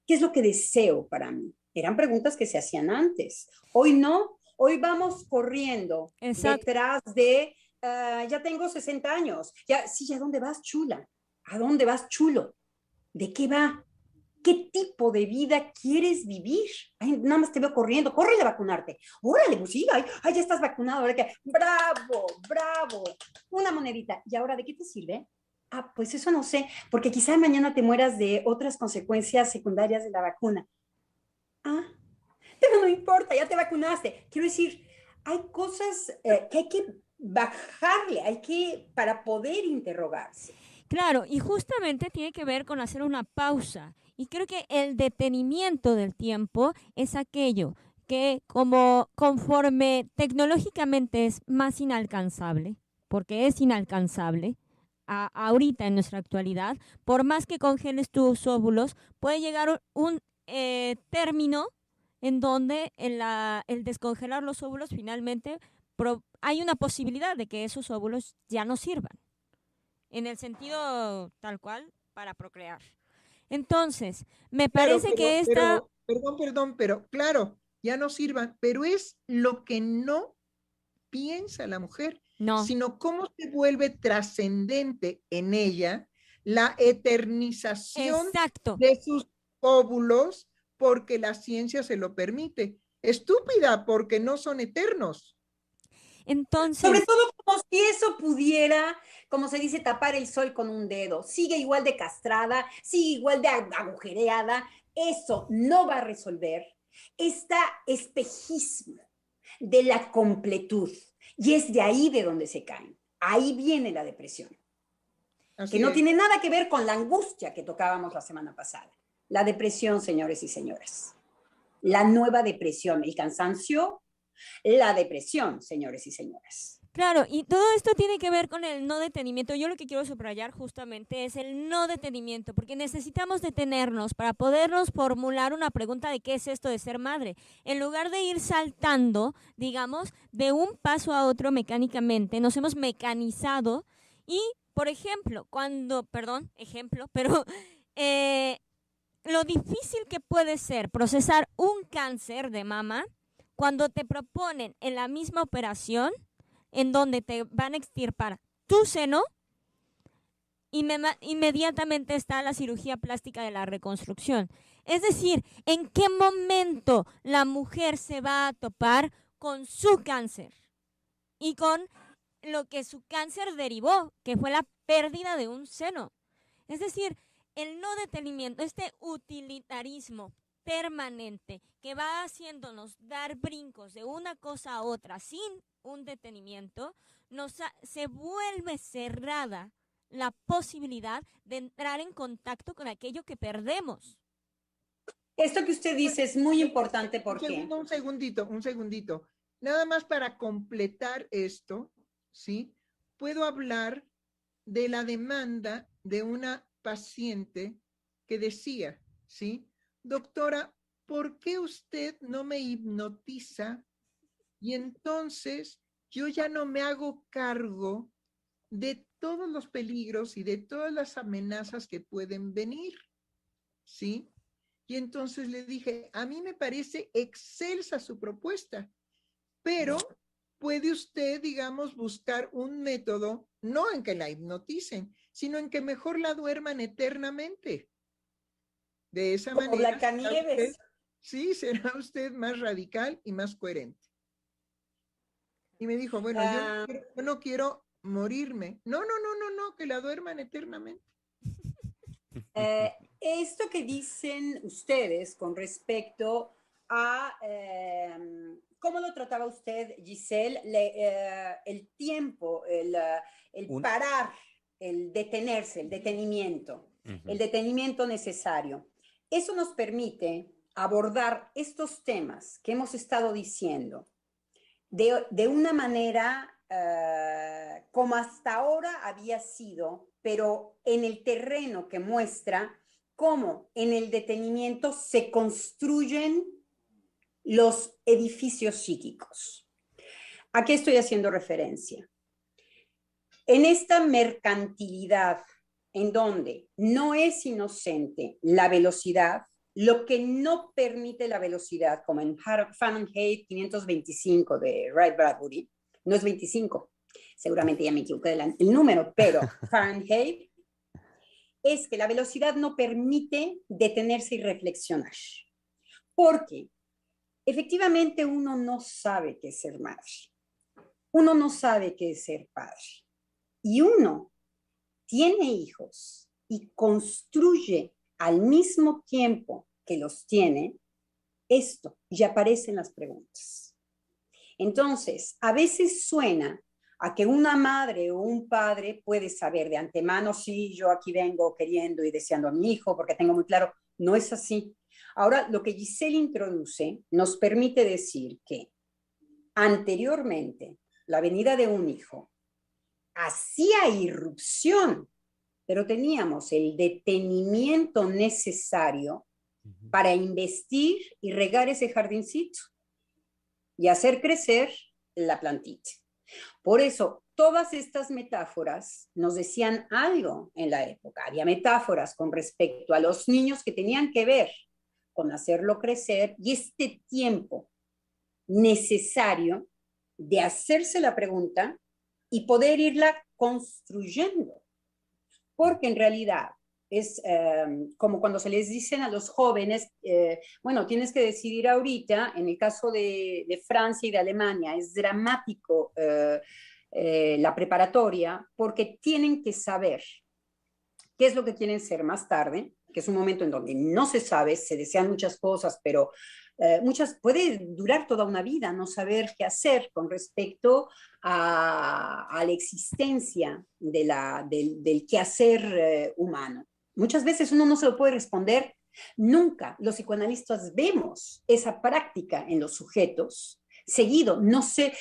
¿Qué es lo que deseo para mí? Eran preguntas que se hacían antes. Hoy no, hoy vamos corriendo detrás de, ya tengo 60 años, ya, sí, ¿a dónde vas, chula? ¿A dónde vas, chulo? ¿De qué va? ¿Qué tipo de vida quieres vivir? Ay, nada más te veo corriendo, córrele a vacunarte. Órale, pues sí, ay, ya estás vacunado. Ahora que, bravo, bravo. Una monedita. ¿Y ahora de qué te sirve? Ah, pues eso no sé, porque quizá mañana te mueras de otras consecuencias secundarias de la vacuna. Ah, pero no importa, ya te vacunaste. Quiero decir, hay cosas que hay que bajarle, para poder interrogarse. Claro, y justamente tiene que ver con hacer una pausa. Y creo que el detenimiento del tiempo es aquello que conforme tecnológicamente es más inalcanzable, porque es inalcanzable ahorita en nuestra actualidad, por más que congeles tus óvulos, puede llegar un término en donde el descongelar los óvulos finalmente hay una posibilidad de que esos óvulos ya no sirvan en el sentido tal cual para procrear. Entonces, me parece que esta... Pero claro, ya no sirvan, pero es lo que no piensa la mujer, sino cómo se vuelve trascendente en ella la eternización de sus óvulos porque la ciencia se lo permite. Estúpida, porque no son eternos. Entonces, sobre todo como si eso pudiera, como se dice, tapar el sol con un dedo. Sigue igual de castrada, sigue igual de agujereada. Eso no va a resolver este espejismo de la completud. Y es de ahí de donde se caen. Ahí viene la depresión. Así que no tiene nada que ver con la angustia que tocábamos la semana pasada. La depresión, señores y señoras. La nueva depresión, el cansancio, la depresión, señores y señoras. Claro, y todo esto tiene que ver con el no detenimiento. Yo lo que quiero subrayar justamente es el no detenimiento, porque necesitamos detenernos para podernos formular una pregunta de qué es esto de ser madre. En lugar de ir saltando, digamos, de un paso a otro mecánicamente, nos hemos mecanizado y, por ejemplo, lo difícil que puede ser procesar un cáncer de mama cuando te proponen en la misma operación en donde te van a extirpar tu seno, inmediatamente está la cirugía plástica de la reconstrucción. Es decir, ¿en qué momento la mujer se va a topar con su cáncer? Y con lo que su cáncer derivó, que fue la pérdida de un seno. Es decir, el no detenimiento, este utilitarismo permanente que va haciéndonos dar brincos de una cosa a otra sin un detenimiento, se vuelve cerrada la posibilidad de entrar en contacto con aquello que perdemos. Esto que usted dice es muy importante porque... Un segundito. Nada más para completar esto, ¿sí? Puedo hablar de la demanda de una paciente que decía, ¿sí? Doctora, ¿por qué usted no me hipnotiza? Y entonces yo ya no me hago cargo de todos los peligros y de todas las amenazas que pueden venir, ¿sí? Y entonces le dije, a mí me parece excelsa su propuesta, pero puede usted, digamos, buscar un método, no en que la hipnoticen, sino en que mejor la duerman eternamente. De esa Como manera, Blancanieves. sí, será usted más radical y más coherente. Y me dijo, bueno, yo no quiero morirme. No, que la duerman eternamente. Esto que dicen ustedes con respecto a cómo lo trataba usted, Giselle, el tiempo, el parar, el detenerse, el detenimiento, el detenimiento necesario. Eso nos permite abordar estos temas que hemos estado diciendo de una manera como hasta ahora había sido, pero en el terreno que muestra cómo en el detenimiento se construyen los edificios psíquicos. ¿A qué estoy haciendo referencia? En esta mercantilidad en donde no es inocente la velocidad, lo que no permite la velocidad, como en Fahrenheit 525 de Ray Bradbury, no es 25, seguramente ya me equivoqué del número, pero Fahrenheit, es que la velocidad no permite detenerse y reflexionar. Porque efectivamente uno no sabe qué es ser madre, uno no sabe qué es ser padre, y uno tiene hijos y construye al mismo tiempo que los tiene, esto, y aparecen las preguntas. Entonces, a veces suena a que una madre o un padre puede saber de antemano, sí, yo aquí vengo queriendo y deseando a mi hijo porque tengo muy claro, no es así. Ahora, lo que Giselle introduce nos permite decir que anteriormente la venida de un hijo hacía irrupción, pero teníamos el detenimiento necesario para investir y regar ese jardincito y hacer crecer la plantita. Por eso, todas estas metáforas nos decían algo en la época. Había metáforas con respecto a los niños que tenían que ver con hacerlo crecer y este tiempo necesario de hacerse la pregunta y poder irla construyendo. Porque en realidad es como cuando se les dicen a los jóvenes, bueno, tienes que decidir ahorita, en el caso de Francia y de Alemania, es dramático la preparatoria, porque tienen que saber qué es lo que quieren ser más tarde, que es un momento en donde no se sabe, se desean muchas cosas, pero puede durar toda una vida no saber qué hacer con respecto a la existencia del quehacer humano. Muchas veces uno no se lo puede responder. Nunca los psicoanalistas vemos esa práctica en los sujetos seguido. No sé,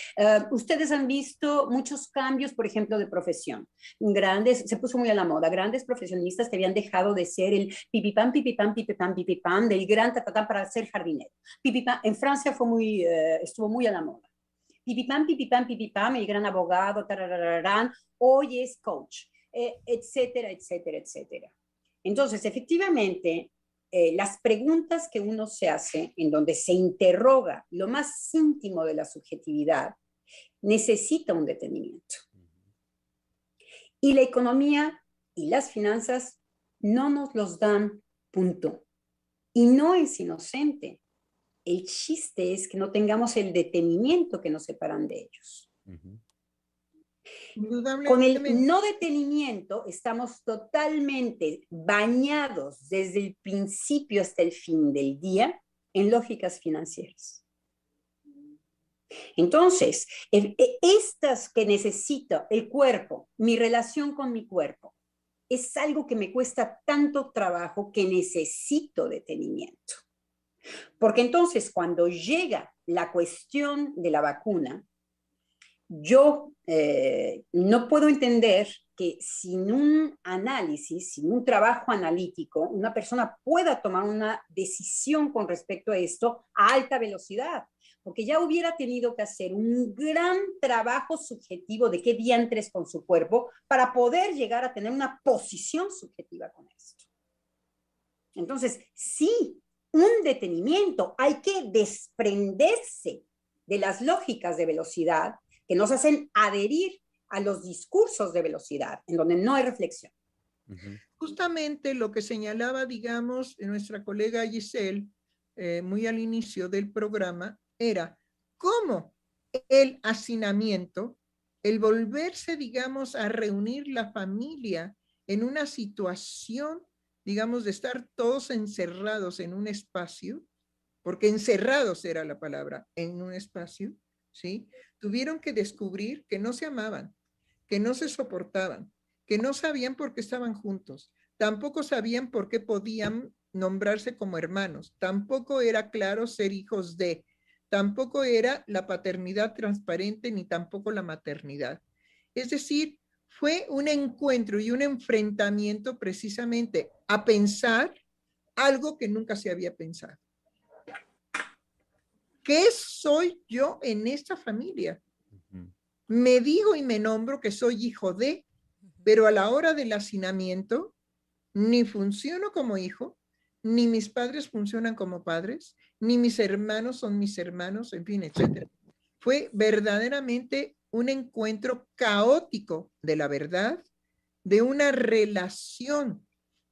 ustedes han visto muchos cambios, por ejemplo, de profesión. Se puso muy a la moda, grandes profesionistas que habían dejado de ser el pipipán, pipipán, pipipán, pipipán, del gran tatatán para ser jardinero. Pipipán, en Francia estuvo muy a la moda. Pipipán, pipipán, pipipán, el gran abogado, tarararán, hoy es coach, etcétera, etcétera, etcétera. Entonces, efectivamente, las preguntas que uno se hace, en donde se interroga lo más íntimo de la subjetividad, necesita un detenimiento. Y la economía y las finanzas no nos los dan, punto. Y no es inocente. El chiste es que no tengamos el detenimiento que nos separan de ellos. Con el no detenimiento estamos totalmente bañados desde el principio hasta el fin del día en lógicas financieras. Entonces, estas que necesito, el cuerpo, mi relación con mi cuerpo, es algo que me cuesta tanto trabajo que necesito detenimiento. Porque entonces cuando llega la cuestión de la vacuna, yo no puedo entender que sin un análisis, sin un trabajo analítico, una persona pueda tomar una decisión con respecto a esto a alta velocidad, porque ya hubiera tenido que hacer un gran trabajo subjetivo de qué diantres con su cuerpo para poder llegar a tener una posición subjetiva con esto. Entonces, sí, un detenimiento, hay que desprenderse de las lógicas de velocidad, que nos hacen adherir a los discursos de velocidad, en donde no hay reflexión. Justamente lo que señalaba, digamos, nuestra colega Giselle, muy al inicio del programa, era cómo el hacinamiento, el volverse, digamos, a reunir la familia en una situación, digamos, de estar todos encerrados en un espacio, porque encerrados era la palabra, en un espacio, ¿sí? Tuvieron que descubrir que no se amaban, que no se soportaban, que no sabían por qué estaban juntos, tampoco sabían por qué podían nombrarse como hermanos, tampoco era claro ser hijos de, tampoco era la paternidad transparente ni tampoco la maternidad. Es decir, fue un encuentro y un enfrentamiento precisamente a pensar algo que nunca se había pensado. ¿Qué soy yo en esta familia? Me digo y me nombro que soy hijo de, pero a la hora del hacinamiento, ni funciono como hijo, ni mis padres funcionan como padres, ni mis hermanos son mis hermanos, en fin, etc. Fue verdaderamente un encuentro caótico de la verdad, de una relación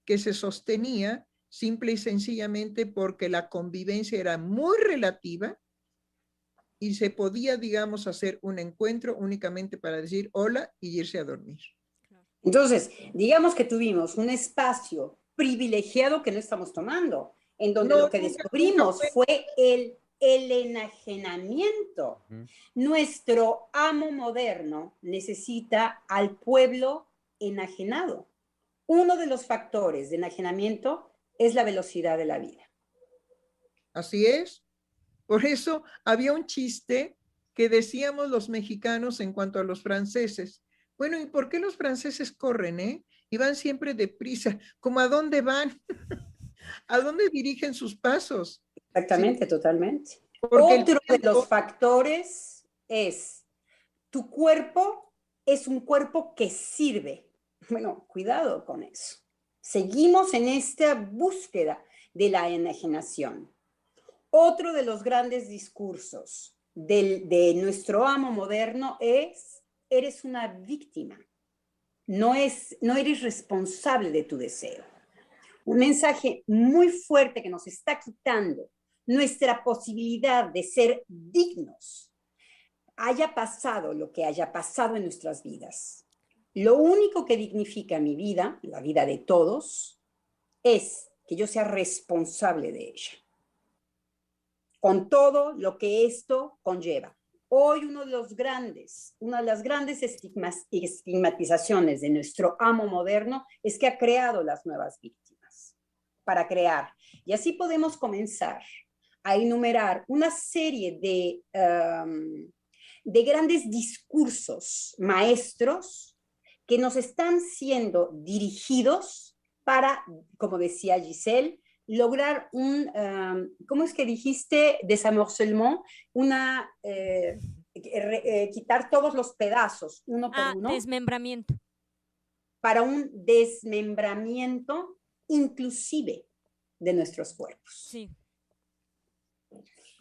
que se sostenía simple y sencillamente porque la convivencia era muy relativa y se podía, digamos, hacer un encuentro únicamente para decir hola y irse a dormir. Entonces, digamos que tuvimos un espacio privilegiado que no estamos tomando, en donde lo que descubrimos fue el enajenamiento. Nuestro amo moderno necesita al pueblo enajenado. Uno de los factores de enajenamiento es la velocidad de la vida. Así es. Por eso había un chiste que decíamos los mexicanos en cuanto a los franceses. Bueno, ¿y por qué los franceses corren, y van siempre deprisa? ¿Cómo a dónde van? ¿A dónde dirigen sus pasos? Exactamente, sí. Totalmente. Porque otro de los factores es, tu cuerpo es un cuerpo que sirve. Bueno, cuidado con eso. Seguimos en esta búsqueda de la enajenación. Otro de los grandes discursos de nuestro amo moderno es, eres una víctima, no eres responsable de tu deseo. Un mensaje muy fuerte que nos está quitando nuestra posibilidad de ser dignos, haya pasado lo que haya pasado en nuestras vidas. Lo único que dignifica mi vida, la vida de todos, es que yo sea responsable de ella, con todo lo que esto conlleva. Hoy una de las grandes estigmatizaciones de nuestro amo moderno es que ha creado las nuevas víctimas para crear. Y así podemos comenzar a enumerar una serie de grandes discursos maestros que nos están siendo dirigidos para, como decía Giselle, lograr ¿cómo es que dijiste? Desamorcellement, quitar todos los pedazos, uno por uno. Desmembramiento. Para un desmembramiento inclusive de nuestros cuerpos. Sí.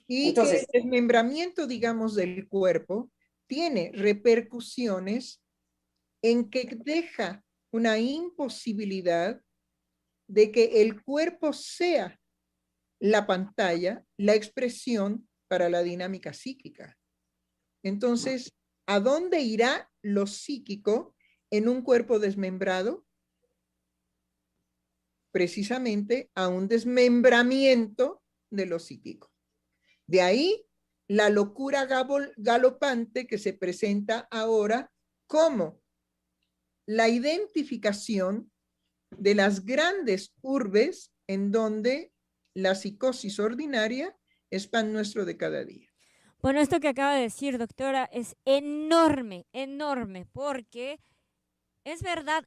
Y entonces, que el desmembramiento, digamos, del cuerpo tiene repercusiones en que deja una imposibilidad de que el cuerpo sea la pantalla, la expresión para la dinámica psíquica. Entonces, ¿a dónde irá lo psíquico en un cuerpo desmembrado? Precisamente a un desmembramiento de lo psíquico. De ahí la locura galopante que se presenta ahora como la identificación de las grandes urbes en donde la psicosis ordinaria es pan nuestro de cada día. Bueno, esto que acaba de decir, doctora, es enorme, enorme, porque es verdad,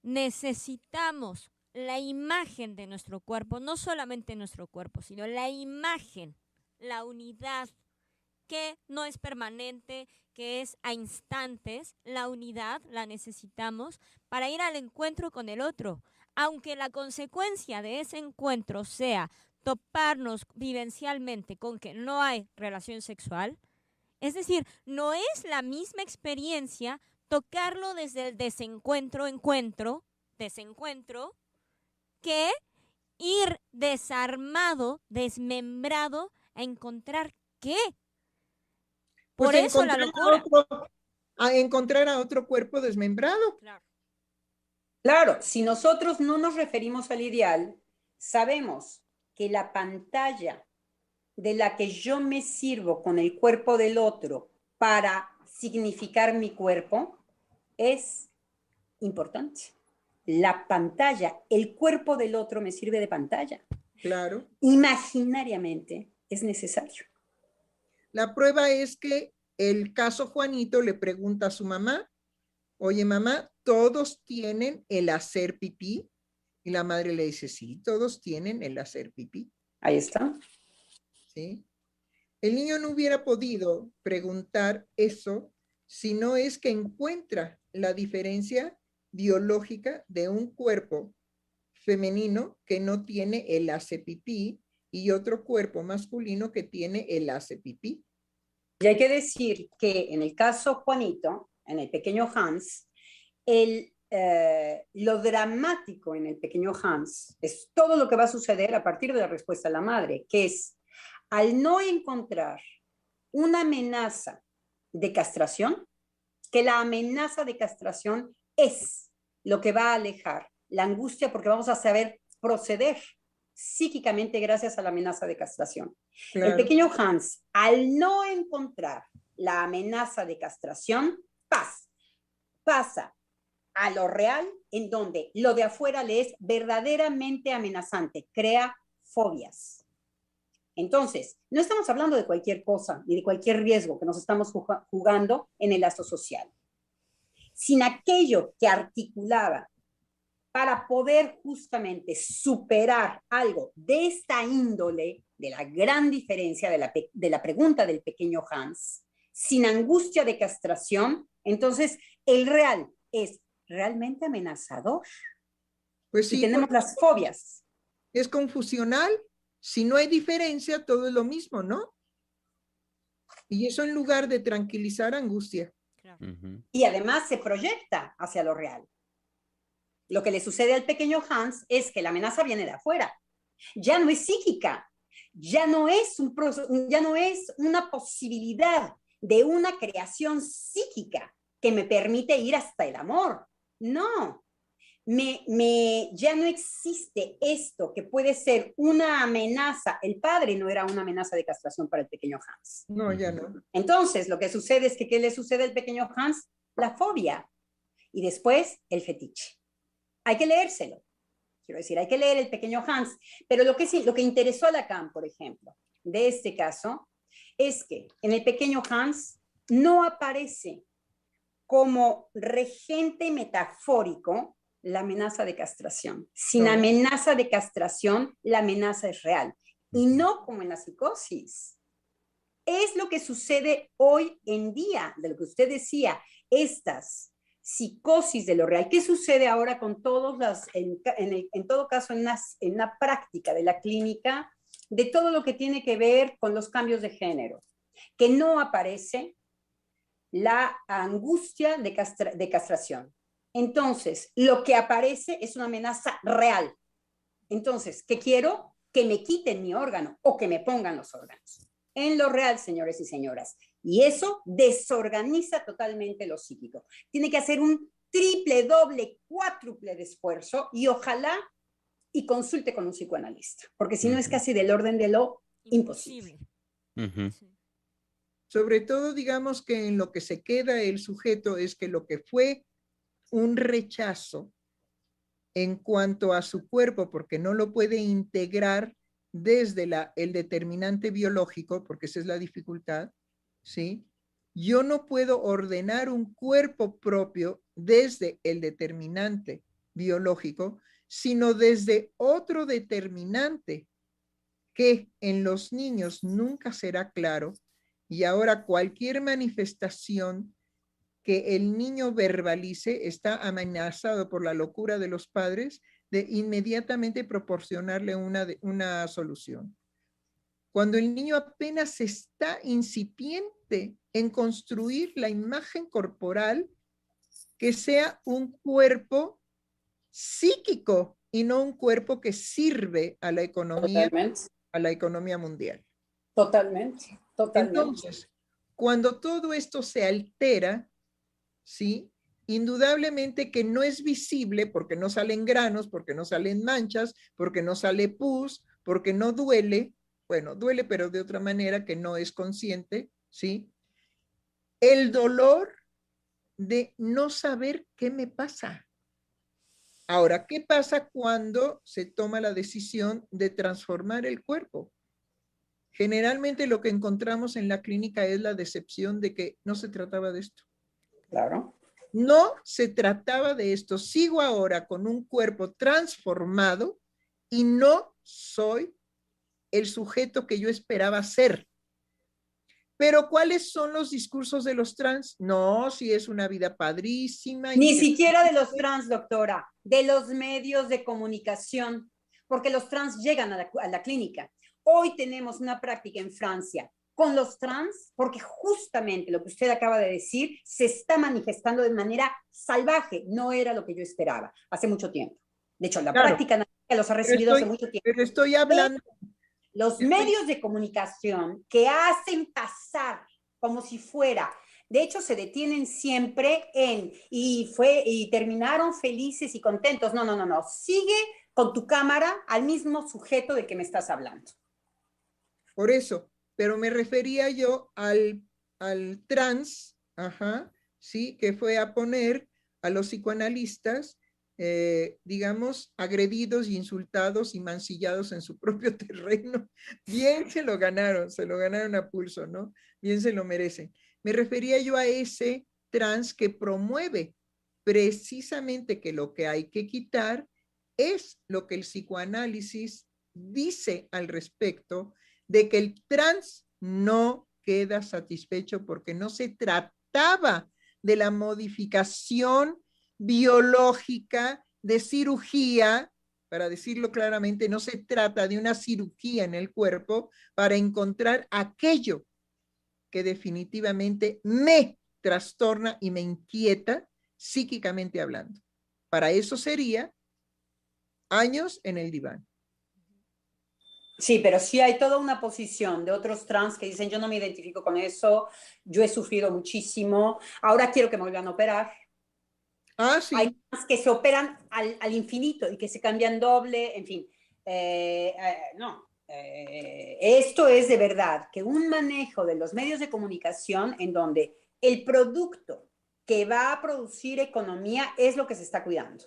necesitamos la imagen de nuestro cuerpo, no solamente nuestro cuerpo, sino la imagen, la unidad, que no es permanente, que es a instantes. La unidad la necesitamos para ir al encuentro con el otro, aunque la consecuencia de ese encuentro sea toparnos vivencialmente con que no hay relación sexual, Es decir, no es la misma experiencia tocarlo desde el desencuentro, que ir desarmado, desmembrado a encontrar qué. Por Pues eso la locura. A encontrar a otro cuerpo desmembrado. Claro. Claro, si nosotros no nos referimos al ideal, sabemos que la pantalla de la que yo me sirvo con el cuerpo del otro para significar mi cuerpo es importante. La pantalla, el cuerpo del otro me sirve de pantalla. Claro. Imaginariamente es necesario. La prueba es que el caso Juanito le pregunta a su mamá, oye mamá, ¿todos tienen el hacer pipí? Y la madre le dice, sí, todos tienen el hacer pipí. Ahí está. ¿Sí? El niño no hubiera podido preguntar eso si no es que encuentra la diferencia biológica de un cuerpo femenino que no tiene el hace pipí y otro cuerpo masculino que tiene el hace pipí. Y hay que decir que en el caso Juanito, en el pequeño Hans, lo dramático en el pequeño Hans es todo lo que va a suceder a partir de la respuesta de la madre, que es al no encontrar una amenaza de castración, que la amenaza de castración es lo que va a alejar la angustia porque vamos a saber proceder psíquicamente gracias a la amenaza de castración. Claro. El pequeño Hans, al no encontrar la amenaza de castración, pasa a lo real, en donde lo de afuera le es verdaderamente amenazante, crea fobias. Entonces, no estamos hablando de cualquier cosa ni de cualquier riesgo que nos estamos jugando en el lazo social. Sin aquello que articulaba para poder justamente superar algo de esta índole, de la gran diferencia de la pregunta del pequeño Hans, sin angustia de castración, entonces el real es realmente amenazador. Pues sí, y tenemos las fobias. Es confusional. Si no hay diferencia, todo es lo mismo, ¿no? Y eso en lugar de tranquilizar, angustia. Claro. Y además se proyecta hacia lo real. Lo que le sucede al pequeño Hans es que la amenaza viene de afuera. Ya no es psíquica, ya no es una posibilidad de una creación psíquica que me permite ir hasta el amor. No, ya no existe esto que puede ser una amenaza. El padre no era una amenaza de castración para el pequeño Hans. No, ya no. Entonces, lo que sucede es que ¿qué le sucede al pequeño Hans? La fobia. Y después, el fetiche. Hay que leérselo. Quiero decir, hay que leer el pequeño Hans. Pero lo que interesó a Lacan, por ejemplo, de este caso, es que en el pequeño Hans no aparece como regente metafórico la amenaza de castración. Sin amenaza de castración, la amenaza es real. Y no como en la psicosis. Es lo que sucede hoy en día, de lo que usted decía, estas psicosis de lo real. ¿Qué sucede ahora con todos en todo caso, en una práctica de la clínica, de todo lo que tiene que ver con los cambios de género? Que no aparece la angustia de castración. Entonces, lo que aparece es una amenaza real. Entonces, ¿qué quiero? Que me quiten mi órgano o que me pongan los órganos. En lo real, señores y señoras. Y eso desorganiza totalmente lo psíquico. Tiene que hacer un triple, doble, cuádruple de esfuerzo y ojalá y consulte con un psicoanalista, porque si no es casi del orden de lo imposible. Sobre todo, digamos que en lo que se queda el sujeto es que lo que fue un rechazo en cuanto a su cuerpo, porque no lo puede integrar desde el determinante biológico, porque esa es la dificultad, ¿sí? Yo no puedo ordenar un cuerpo propio desde el determinante biológico, sino desde otro determinante que en los niños nunca será claro, y ahora cualquier manifestación que el niño verbalice está amenazado por la locura de los padres de inmediatamente proporcionarle una solución. Cuando el niño apenas está incipiente insiste en construir la imagen corporal que sea un cuerpo psíquico y no un cuerpo que sirve a la economía mundial. Totalmente, totalmente. Entonces, cuando todo esto se altera, ¿sí? Indudablemente que no es visible porque no salen granos, porque no salen manchas, porque no sale pus, porque no duele. Bueno, duele, pero de otra manera que no es consciente, ¿sí? El dolor de no saber qué me pasa. Ahora, ¿qué pasa cuando se toma la decisión de transformar el cuerpo? Generalmente lo que encontramos en la clínica es la decepción de que no se trataba de esto. Claro. No se trataba de esto. Sigo ahora con un cuerpo transformado y no soy el sujeto que yo esperaba ser. Pero ¿cuáles son los discursos de los trans? No, si es una vida padrísima. Ni siquiera de los trans, doctora, de los medios de comunicación, porque los trans llegan a la clínica. Hoy tenemos una práctica en Francia con los trans, porque justamente lo que usted acaba de decir se está manifestando de manera salvaje. No era lo que yo esperaba hace mucho tiempo. De hecho, la práctica los ha recibido hace mucho tiempo. Pero estoy hablando... Los medios de comunicación que hacen pasar como si fuera, de hecho se detienen siempre en, y terminaron felices y contentos. No, sigue con tu cámara al mismo sujeto del que me estás hablando. Por eso, pero me refería yo al trans, sí, que fue a poner a los psicoanalistas, digamos, agredidos y insultados y mancillados en su propio terreno. Bien se lo ganaron a pulso, ¿no? Bien se lo merecen. Me refería yo a ese trans que promueve precisamente que lo que hay que quitar es lo que el psicoanálisis dice al respecto, de que el trans no queda satisfecho porque no se trataba de la modificación biológica de cirugía, para decirlo claramente, no se trata de una cirugía en el cuerpo para encontrar aquello que definitivamente me trastorna y me inquieta psíquicamente hablando. Para eso sería años en el diván. Sí, pero sí hay toda una posición de otros trans que dicen, yo no me identifico con eso, yo he sufrido muchísimo, ahora quiero que me vuelvan a operar. Sí. Hay trans que se operan al infinito y que se cambian doble, en fin. Esto es de verdad que un manejo de los medios de comunicación en donde el producto que va a producir economía es lo que se está cuidando.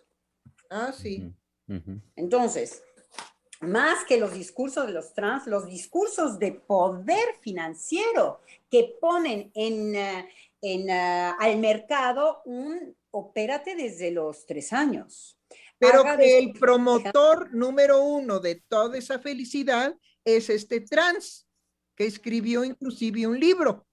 Sí. Entonces, más que los discursos de los trans, los discursos de poder financiero que ponen al mercado opérate desde los 3 años. Pero que el promotor número 1 de toda esa felicidad es este trans, que escribió inclusive un libro.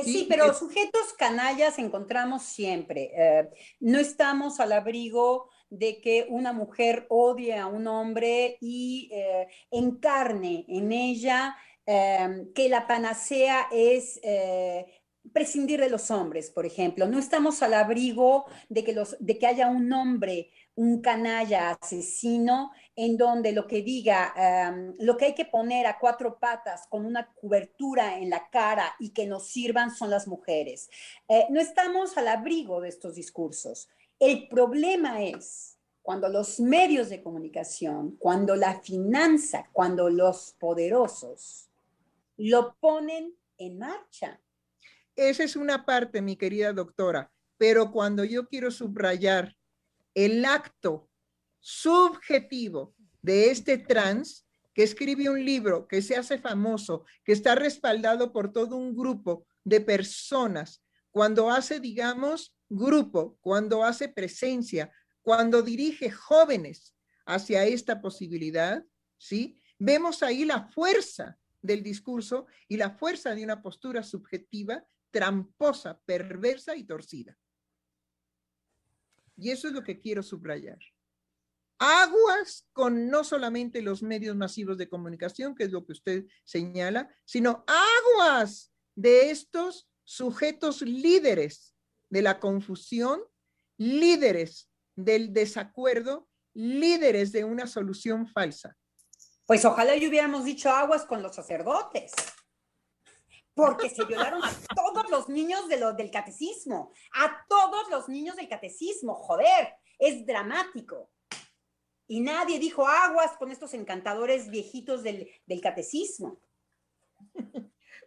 Sí, pero sujetos canallas encontramos siempre. No estamos al abrigo de que una mujer odie a un hombre y encarne en ella que la panacea es prescindir de los hombres, por ejemplo. No estamos al abrigo de que haya un hombre, un canalla asesino, en donde lo que diga, lo que hay que poner a 4 patas con una cobertura en la cara y que nos sirvan son las mujeres. No estamos al abrigo de estos discursos. El problema es cuando los medios de comunicación, cuando la finanza, cuando los poderosos lo ponen en marcha. Esa es una parte, mi querida doctora, pero cuando yo quiero subrayar el acto subjetivo de este trans que escribe un libro, que se hace famoso, que está respaldado por todo un grupo de personas, cuando hace, digamos, grupo, cuando hace presencia, cuando dirige jóvenes hacia esta posibilidad, ¿sí? Vemos ahí la fuerza del discurso y la fuerza de una postura subjetiva, tramposa, perversa y torcida. Y eso es lo que quiero subrayar. Aguas con no solamente los medios masivos de comunicación, que es lo que usted señala, sino aguas de estos sujetos líderes de la confusión, líderes del desacuerdo, líderes de una solución falsa. Pues ojalá y hubiéramos dicho aguas con los sacerdotes, porque se violaron a todos los niños del catecismo, a todos los niños del catecismo, joder, es dramático. Y nadie dijo aguas con estos encantadores viejitos del catecismo.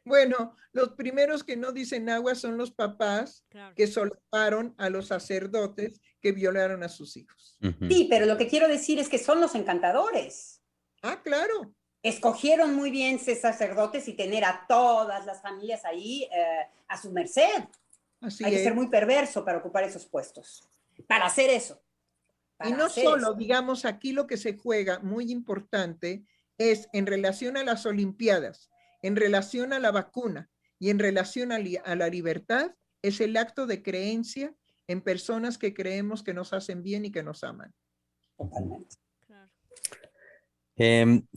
Bueno, los primeros que no dicen agua son los papás, Claro. que soltaron a los sacerdotes que violaron a sus hijos. Sí, pero lo que quiero decir es que son los encantadores. Ah, claro. Escogieron muy bien ser sacerdotes y tener a todas las familias ahí a su merced. Así Hay que es. ser muy perverso para ocupar esos puestos, para hacer eso. Y no solo, digamos, aquí lo que se juega, muy importante, es en relación a las Olimpiadas, en relación a la vacuna y en relación a la libertad, es el acto de creencia en personas que creemos que nos hacen bien y que nos aman. Totalmente. Claro.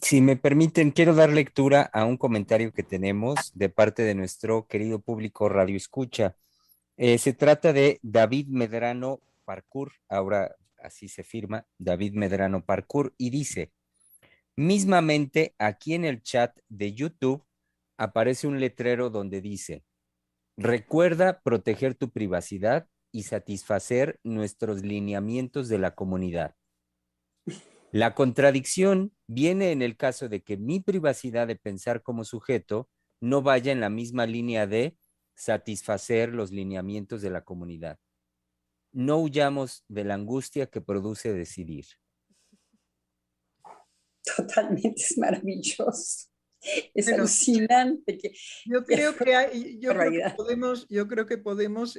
Si me permiten, quiero dar lectura a un comentario que tenemos de parte de nuestro querido público Radio Escucha. Se trata de David Medrano Parkour, ahora así se firma, David Medrano Parkour, y dice, mismamente aquí en el chat de YouTube aparece un letrero donde dice, recuerda proteger tu privacidad y satisfacer nuestros lineamientos de la comunidad. La contradicción viene en el caso de que mi privacidad de pensar como sujeto no vaya en la misma línea de satisfacer los lineamientos de la comunidad. No huyamos de la angustia que produce decidir. Totalmente, es maravilloso. Es Bueno, alucinante. Yo creo que podemos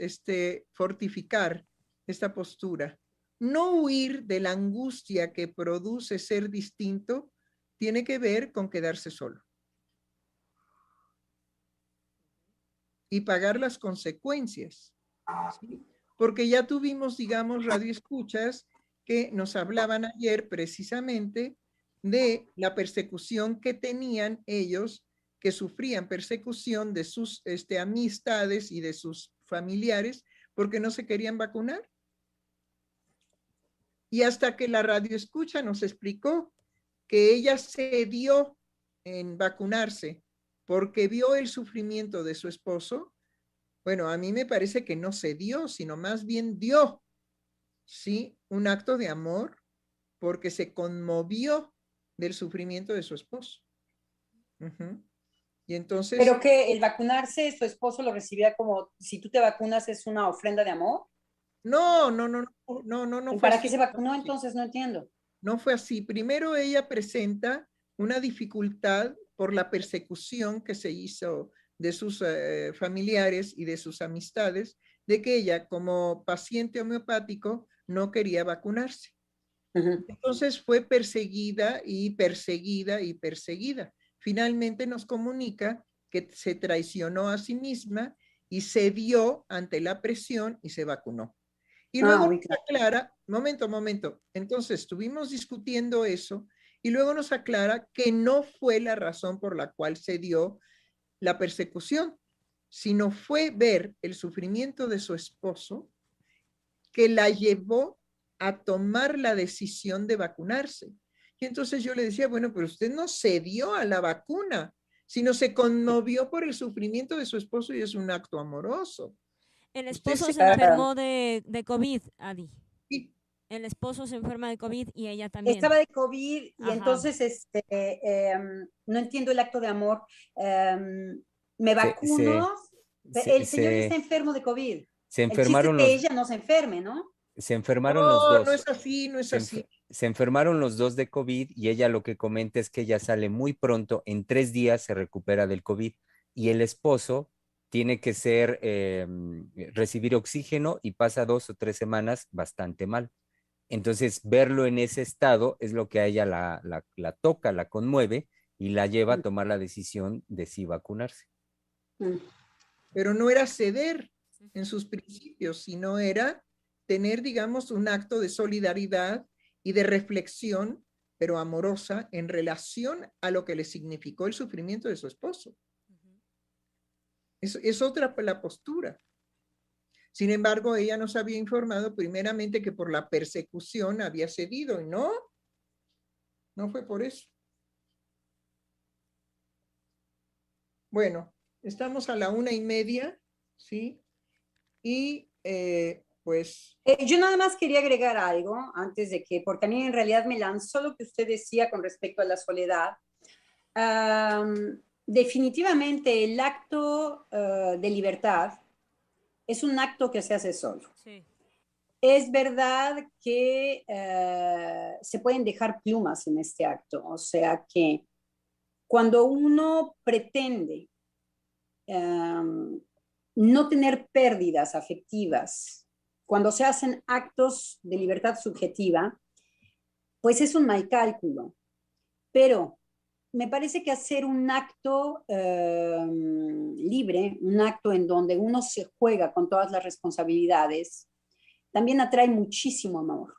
fortificar esta postura. No huir de la angustia que produce ser distinto tiene que ver con quedarse solo y pagar las consecuencias, ¿sí? Porque ya tuvimos, digamos, radioescuchas que nos hablaban ayer precisamente de la persecución que tenían ellos, que sufrían persecución de sus amistades y de sus familiares porque no se querían vacunar. Y hasta que la radioescucha nos explicó que ella cedió en vacunarse porque vio el sufrimiento de su esposo, bueno, a mí me parece que no cedió, sino más bien dio, ¿sí? Un acto de amor porque se conmovió del sufrimiento de su esposo. Y entonces... Pero que el vacunarse, su esposo lo recibía como, si tú te vacunas es una ofrenda de amor. No. ¿Para qué se vacunó entonces? No entiendo. No fue así. Primero ella presenta una dificultad por la persecución que se hizo de sus familiares y de sus amistades, de que ella como paciente homeopático no quería vacunarse. Entonces fue perseguida y perseguida y perseguida. Finalmente nos comunica que se traicionó a sí misma y cedió ante la presión y se vacunó. Y luego nos aclara, momento, entonces estuvimos discutiendo eso y luego nos aclara que no fue la razón por la cual se dio la persecución, sino fue ver el sufrimiento de su esposo que la llevó a tomar la decisión de vacunarse. Y entonces yo le decía, bueno, pero usted no cedió a la vacuna, sino se conmovió por el sufrimiento de su esposo y es un acto amoroso. El esposo se enfermó de COVID, Adi. Sí. El esposo se enferma de COVID y ella también. Estaba de COVID y Ajá. entonces no entiendo el acto de amor. Me vacuno, el señor está enfermo de COVID. Se enfermaron el chiste es que ella no se enferme, ¿no? Se enfermaron los dos. No es así, no es así. Se enfermaron los dos de COVID y ella lo que comenta es que ella sale muy pronto, en 3 días se recupera del COVID y el esposo tiene que recibir oxígeno y pasa 2 o 3 semanas bastante mal. Entonces, verlo en ese estado es lo que a ella la toca, la conmueve y la lleva a tomar la decisión de sí vacunarse. Pero no era ceder en sus principios, sino era tener, digamos, un acto de solidaridad y de reflexión, pero amorosa, en relación a lo que le significó el sufrimiento de su esposo. Es otra la postura. Sin embargo, ella nos había informado primeramente que por la persecución había cedido, y no fue por eso. Bueno, estamos a la 1:30, ¿sí? Y pues... Yo nada más quería agregar algo antes de que, porque a mí en realidad me lanzó lo que usted decía con respecto a la soledad. Definitivamente el acto de libertad es un acto que se hace solo. Sí. Es verdad que se pueden dejar plumas en este acto, o sea que cuando uno pretende no tener pérdidas afectivas, cuando se hacen actos de libertad subjetiva, pues es un mal cálculo. Pero me parece que hacer un acto libre, un acto en donde uno se juega con todas las responsabilidades, también atrae muchísimo amor.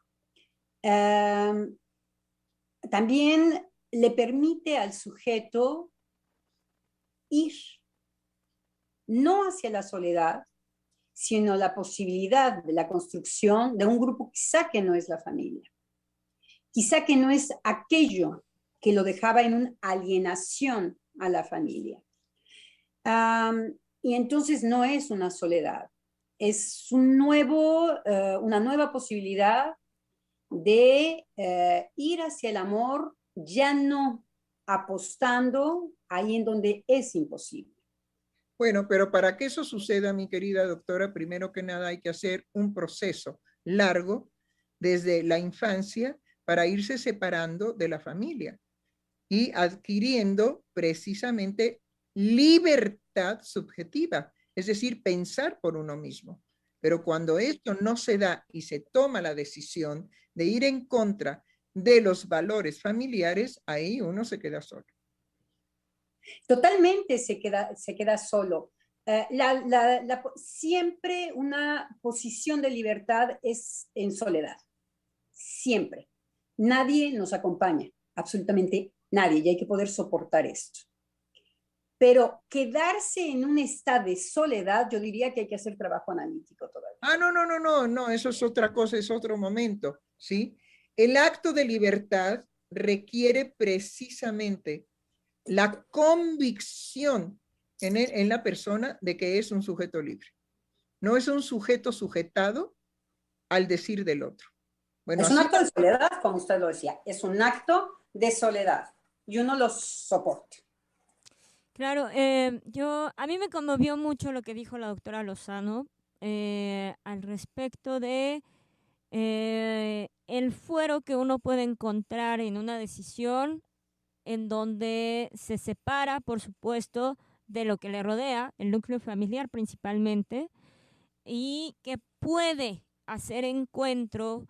También le permite al sujeto ir no hacia la soledad, sino la posibilidad de la construcción de un grupo quizá que no es la familia, quizá que no es aquello que lo dejaba en una alienación a la familia. Y entonces no es una soledad, es una nueva posibilidad de ir hacia el amor, ya no apostando ahí en donde es imposible. Bueno, pero para que eso suceda, mi querida doctora, primero que nada hay que hacer un proceso largo desde la infancia para irse separando de la familia y adquiriendo precisamente libertad subjetiva, es decir, pensar por uno mismo. Pero cuando esto no se da y se toma la decisión de ir en contra de los valores familiares, ahí uno se queda solo. Totalmente se queda solo. Siempre una posición de libertad es en soledad. Siempre. Nadie nos acompaña, absolutamente nadie, y hay que poder soportar esto. Pero quedarse en un estado de soledad, yo diría que hay que hacer trabajo analítico todavía. No, eso es otra cosa, es otro momento, ¿sí? El acto de libertad requiere precisamente la convicción en la persona de que es un sujeto libre. No es un sujeto sujetado al decir del otro. Bueno, es un acto de soledad, como usted lo decía, es un acto de soledad y uno lo soporta. Claro, a mí me conmovió mucho lo que dijo la doctora Lozano al respecto de el fuero que uno puede encontrar en una decisión en donde se separa, por supuesto, de lo que le rodea, el núcleo familiar principalmente, y que puede hacer encuentro,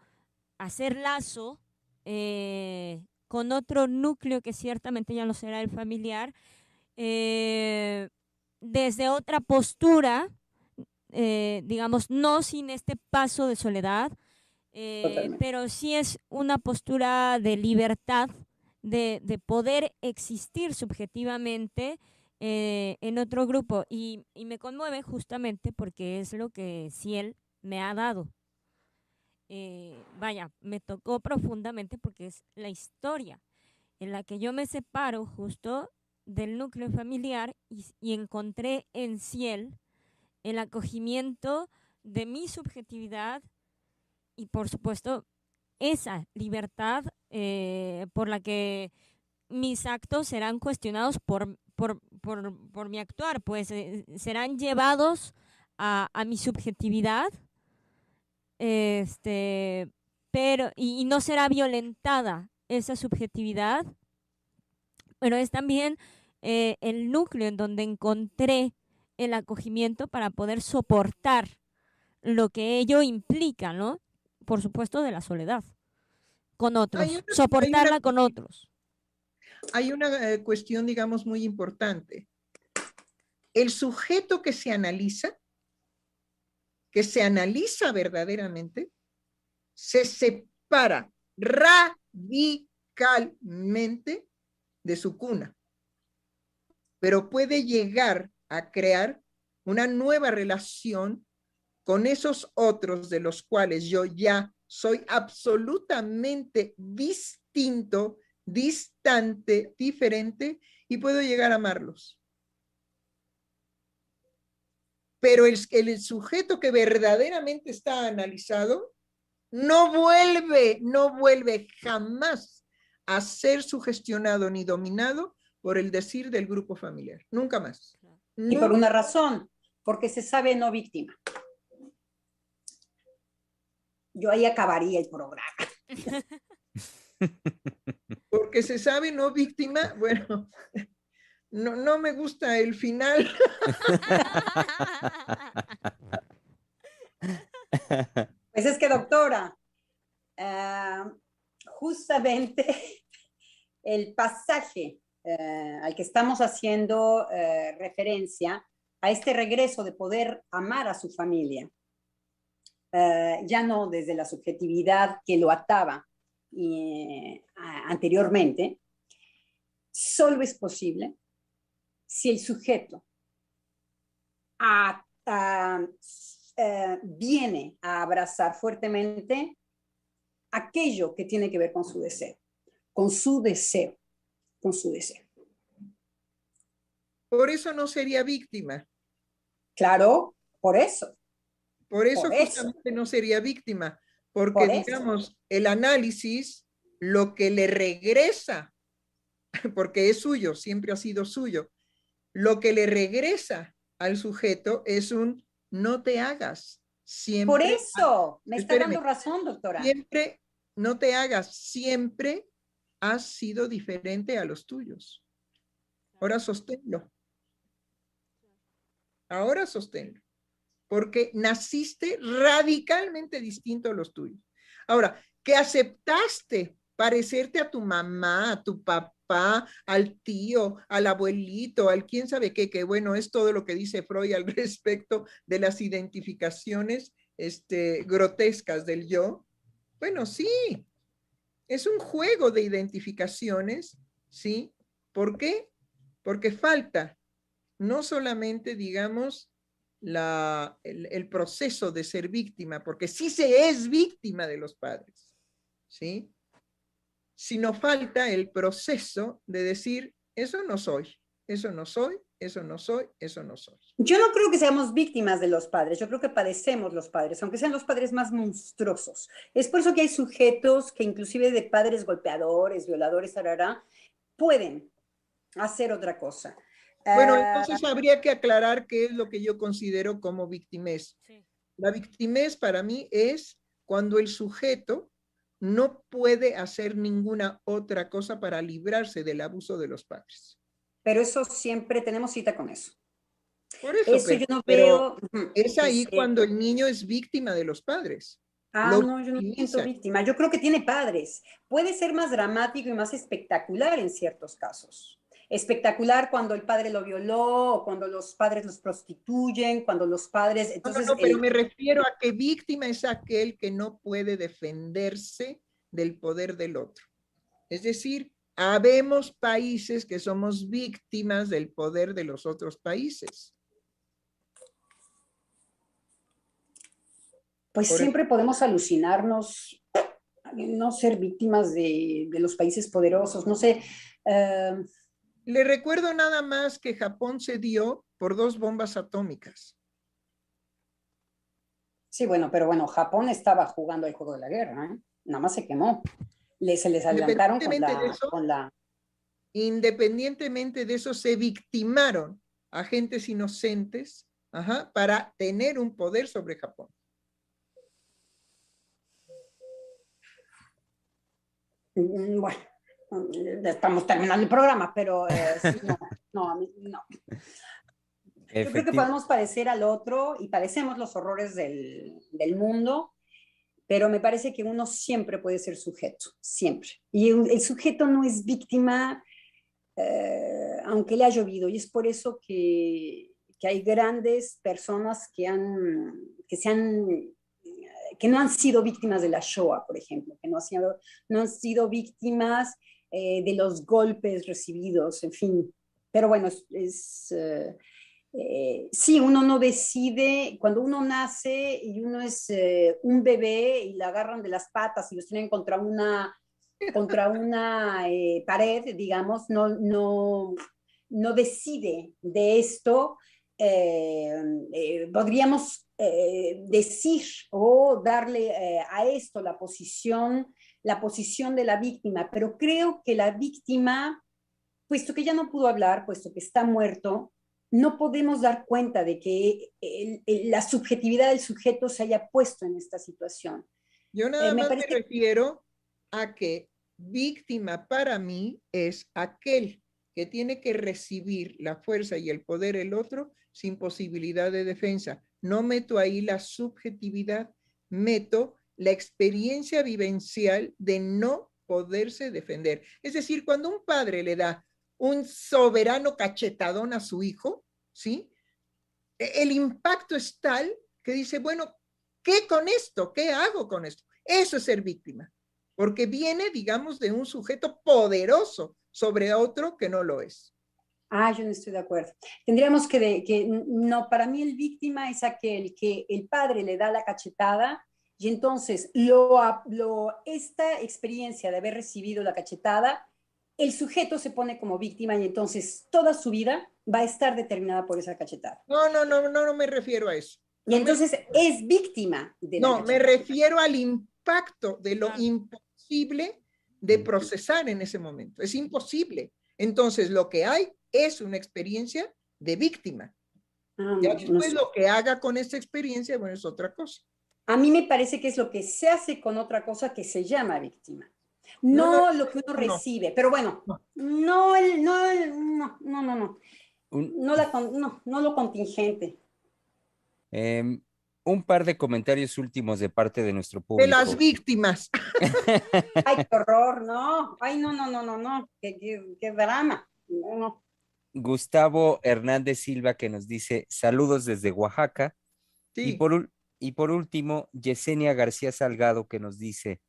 hacer lazo con otro núcleo que ciertamente ya no será el familiar, desde otra postura, digamos, no sin este paso de soledad, pero sí es una postura de libertad, de poder existir subjetivamente en otro grupo. Y me conmueve justamente porque es lo que Ciel me ha dado. Vaya, me tocó profundamente porque es la historia en la que yo me separo justo del núcleo familiar y encontré en Ciel el acogimiento de mi subjetividad y por supuesto esa libertad por la que mis actos serán cuestionados por mi actuar, pues serán llevados a mi subjetividad, pero y no será violentada esa subjetividad, pero es también el núcleo en donde encontré el acogimiento para poder soportar lo que ello implica, ¿no? Por supuesto, de la soledad con otros, soportarla con otros. Hay una cuestión, digamos, muy importante. El sujeto que se analiza verdaderamente, se separa radicalmente de su cuna, pero puede llegar a crear una nueva relación con esos otros de los cuales yo ya soy absolutamente distinto, distante, diferente, y puedo llegar a amarlos. Pero el sujeto que verdaderamente está analizado no vuelve jamás a ser sugestionado ni dominado por el decir del grupo familiar. Nunca más. Y por una razón, porque se sabe no víctima. Yo ahí acabaría el programa. Porque se sabe no víctima, bueno, no me gusta el final. Pues es que, doctora, justamente el pasaje al que estamos haciendo referencia, a este regreso de poder amar a su familia, ya no desde la subjetividad que lo ataba anteriormente, solo es posible si el sujeto viene a abrazar fuertemente aquello que tiene que ver con su deseo, con su deseo, con su deseo. Por eso no sería víctima. Claro, por eso. Por eso justamente no sería víctima, porque digamos, el análisis, lo que le regresa, porque es suyo, siempre ha sido suyo, lo que le regresa al sujeto es un no te hagas. Siempre, por eso, me está dando razón, doctora. Siempre, no te hagas, siempre has sido diferente a los tuyos. Ahora sosténlo. Ahora sosténlo. Porque naciste radicalmente distinto a los tuyos. Ahora, que aceptaste parecerte a tu mamá, a tu papá, al tío, al abuelito, al quién sabe qué, que bueno, es todo lo que dice Freud al respecto de las identificaciones grotescas del yo. Bueno, sí, es un juego de identificaciones, ¿sí? ¿Por qué? Porque falta no solamente, digamos, el proceso de ser víctima, porque sí se es víctima de los padres, ¿sí? Sino falta el proceso de decir, eso no soy, eso no soy, eso no soy, eso no soy. Yo no creo que seamos víctimas de los padres, yo creo que padecemos los padres, aunque sean los padres más monstruosos. Es por eso que hay sujetos que inclusive de padres golpeadores, violadores, pueden hacer otra cosa. Bueno, entonces habría que aclarar qué es lo que yo considero como victimez. Sí. La victimez para mí es cuando el sujeto no puede hacer ninguna otra cosa para librarse del abuso de los padres. Pero eso siempre tenemos cita con eso. Por eso, yo no veo. Es ahí cuando el niño es víctima de los padres. No, yo no siento víctima. Yo creo que tiene padres. Puede ser más dramático y más espectacular en ciertos casos. Espectacular cuando el padre lo violó, o cuando los padres los prostituyen, cuando los padres... Entonces, no, pero me refiero a que víctima es aquel que no puede defenderse del poder del otro. Es decir, habemos países que somos víctimas del poder de los otros países. Pues siempre podemos alucinarnos, no ser víctimas de los países poderosos, no sé... Le recuerdo nada más que Japón cedió por 2 bombas atómicas. Sí, pero Japón estaba jugando el juego de la guerra, ¿eh? Nada más se quemó. Se les adelantaron con la... Independientemente de eso, se victimaron agentes inocentes para tener un poder sobre Japón. Bueno. Estamos terminando el programa, pero sí, no. Yo creo que podemos padecer al otro y padecemos los horrores del mundo, pero me parece que uno siempre puede ser sujeto, siempre. Y el sujeto no es víctima, aunque le ha llovido, y es por eso que hay grandes personas que no han sido víctimas de la Shoah, por ejemplo, que no han sido víctimas de los golpes recibidos, en fin. Pero bueno, sí, uno no decide, cuando uno nace y uno es un bebé y le agarran de las patas y los tienen contra una pared, digamos, no decide de esto. Podríamos decir o darle a esto la posición de la víctima, pero creo que la víctima, puesto que ya no pudo hablar, puesto que está muerto, no podemos dar cuenta de que la subjetividad del sujeto se haya puesto en esta situación. Yo nada Me más me parece refiero a que víctima para mí es aquel que tiene que recibir la fuerza y el poder del otro sin posibilidad de defensa. No meto ahí la subjetividad, meto la experiencia vivencial de no poderse defender. Es decir, cuando un padre le da un soberano cachetadón a su hijo, ¿sí? El impacto es tal que dice, bueno, ¿qué con esto? ¿Qué hago con esto? Eso es ser víctima, porque viene, digamos, de un sujeto poderoso sobre otro que no lo es. yo no estoy de acuerdo. Tendríamos no, para mí el víctima es aquel que el padre le da la cachetada y entonces esta experiencia de haber recibido la cachetada, el sujeto se pone como víctima y entonces toda su vida va a estar determinada por esa cachetada. No me refiero a eso. Y entonces es víctima de la No, me cachetada. refiero al impacto de lo imposible de procesar en ese momento. Es imposible. Entonces, lo que hay es una experiencia de víctima. Ya después lo que haga con esa experiencia, bueno, es otra cosa. A mí me parece que es lo que se hace con otra cosa que se llama víctima. No lo que uno recibe, pero bueno, no lo contingente. Un par de comentarios últimos de parte de nuestro público. De las víctimas. Ay, qué horror, no. Ay, no. Qué drama. No. Gustavo Hernández Silva que nos dice saludos desde Oaxaca. Sí. Y por último, Yesenia García Salgado que nos dice,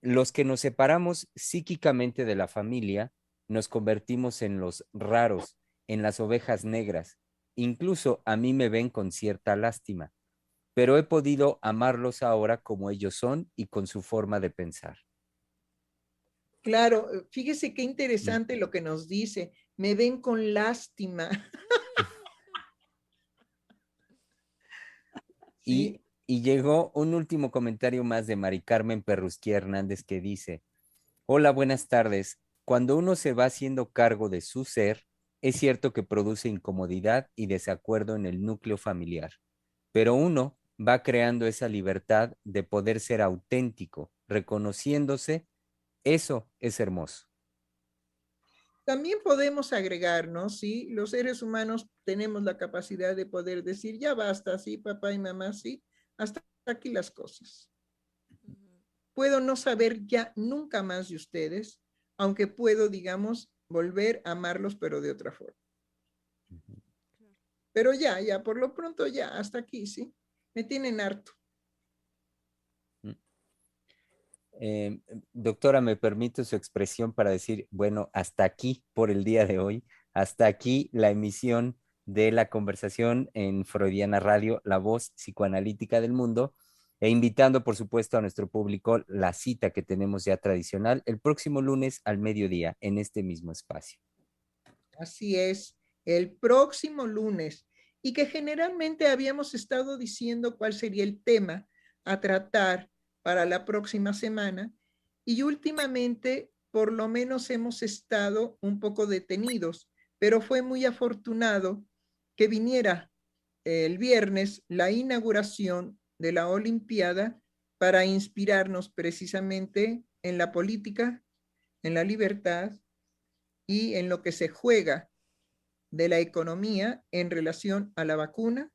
los que nos separamos psíquicamente de la familia, nos convertimos en los raros, en las ovejas negras. Incluso a mí me ven con cierta lástima, pero he podido amarlos ahora como ellos son y con su forma de pensar. Claro, fíjese qué interesante lo que nos dice. Me ven con lástima. Sí. Y llegó un último comentario más de Mari Carmen Perrusquía Hernández que dice, hola, buenas tardes. Cuando uno se va haciendo cargo de su ser, es cierto que produce incomodidad y desacuerdo en el núcleo familiar, pero uno va creando esa libertad de poder ser auténtico, reconociéndose. Eso es hermoso. También podemos agregarnos, ¿sí? Los seres humanos tenemos la capacidad de poder decir, ya basta, sí, papá y mamá, sí, hasta aquí las cosas. Puedo no saber ya nunca más de ustedes, aunque puedo, digamos, volver a amarlos, pero de otra forma. Pero ya, por lo pronto ya, hasta aquí, ¿sí? Me tienen harto. Doctora, ¿me permite su expresión para decir, bueno, hasta aquí por el día de hoy, hasta aquí la emisión de la conversación en Freudiana Radio, la voz psicoanalítica del mundo, e invitando, por supuesto, a nuestro público la cita que tenemos ya tradicional el próximo lunes al mediodía en este mismo espacio. Así es, el próximo lunes, y que generalmente habíamos estado diciendo cuál sería el tema a tratar para la próxima semana, y últimamente por lo menos hemos estado un poco detenidos, pero fue muy afortunado que viniera el viernes la inauguración de la Olimpiada para inspirarnos precisamente en la política, en la libertad y en lo que se juega de la economía en relación a la vacuna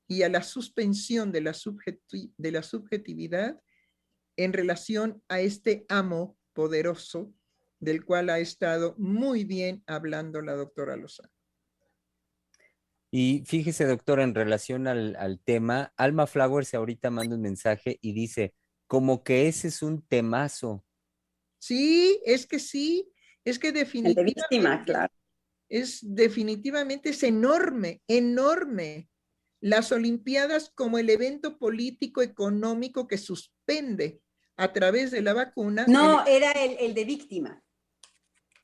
y a la suspensión de la subjetividad en relación a este amo poderoso del cual ha estado muy bien hablando la doctora Lozano. Y fíjese, doctora, en relación al tema, Alma Flowers ahorita manda un mensaje y dice, como que ese es un temazo. Sí, es que definitivamente El de víctima, claro. definitivamente es enorme, enorme. Las Olimpiadas como el evento político económico que suspende a través de la vacuna. No, era el de víctima.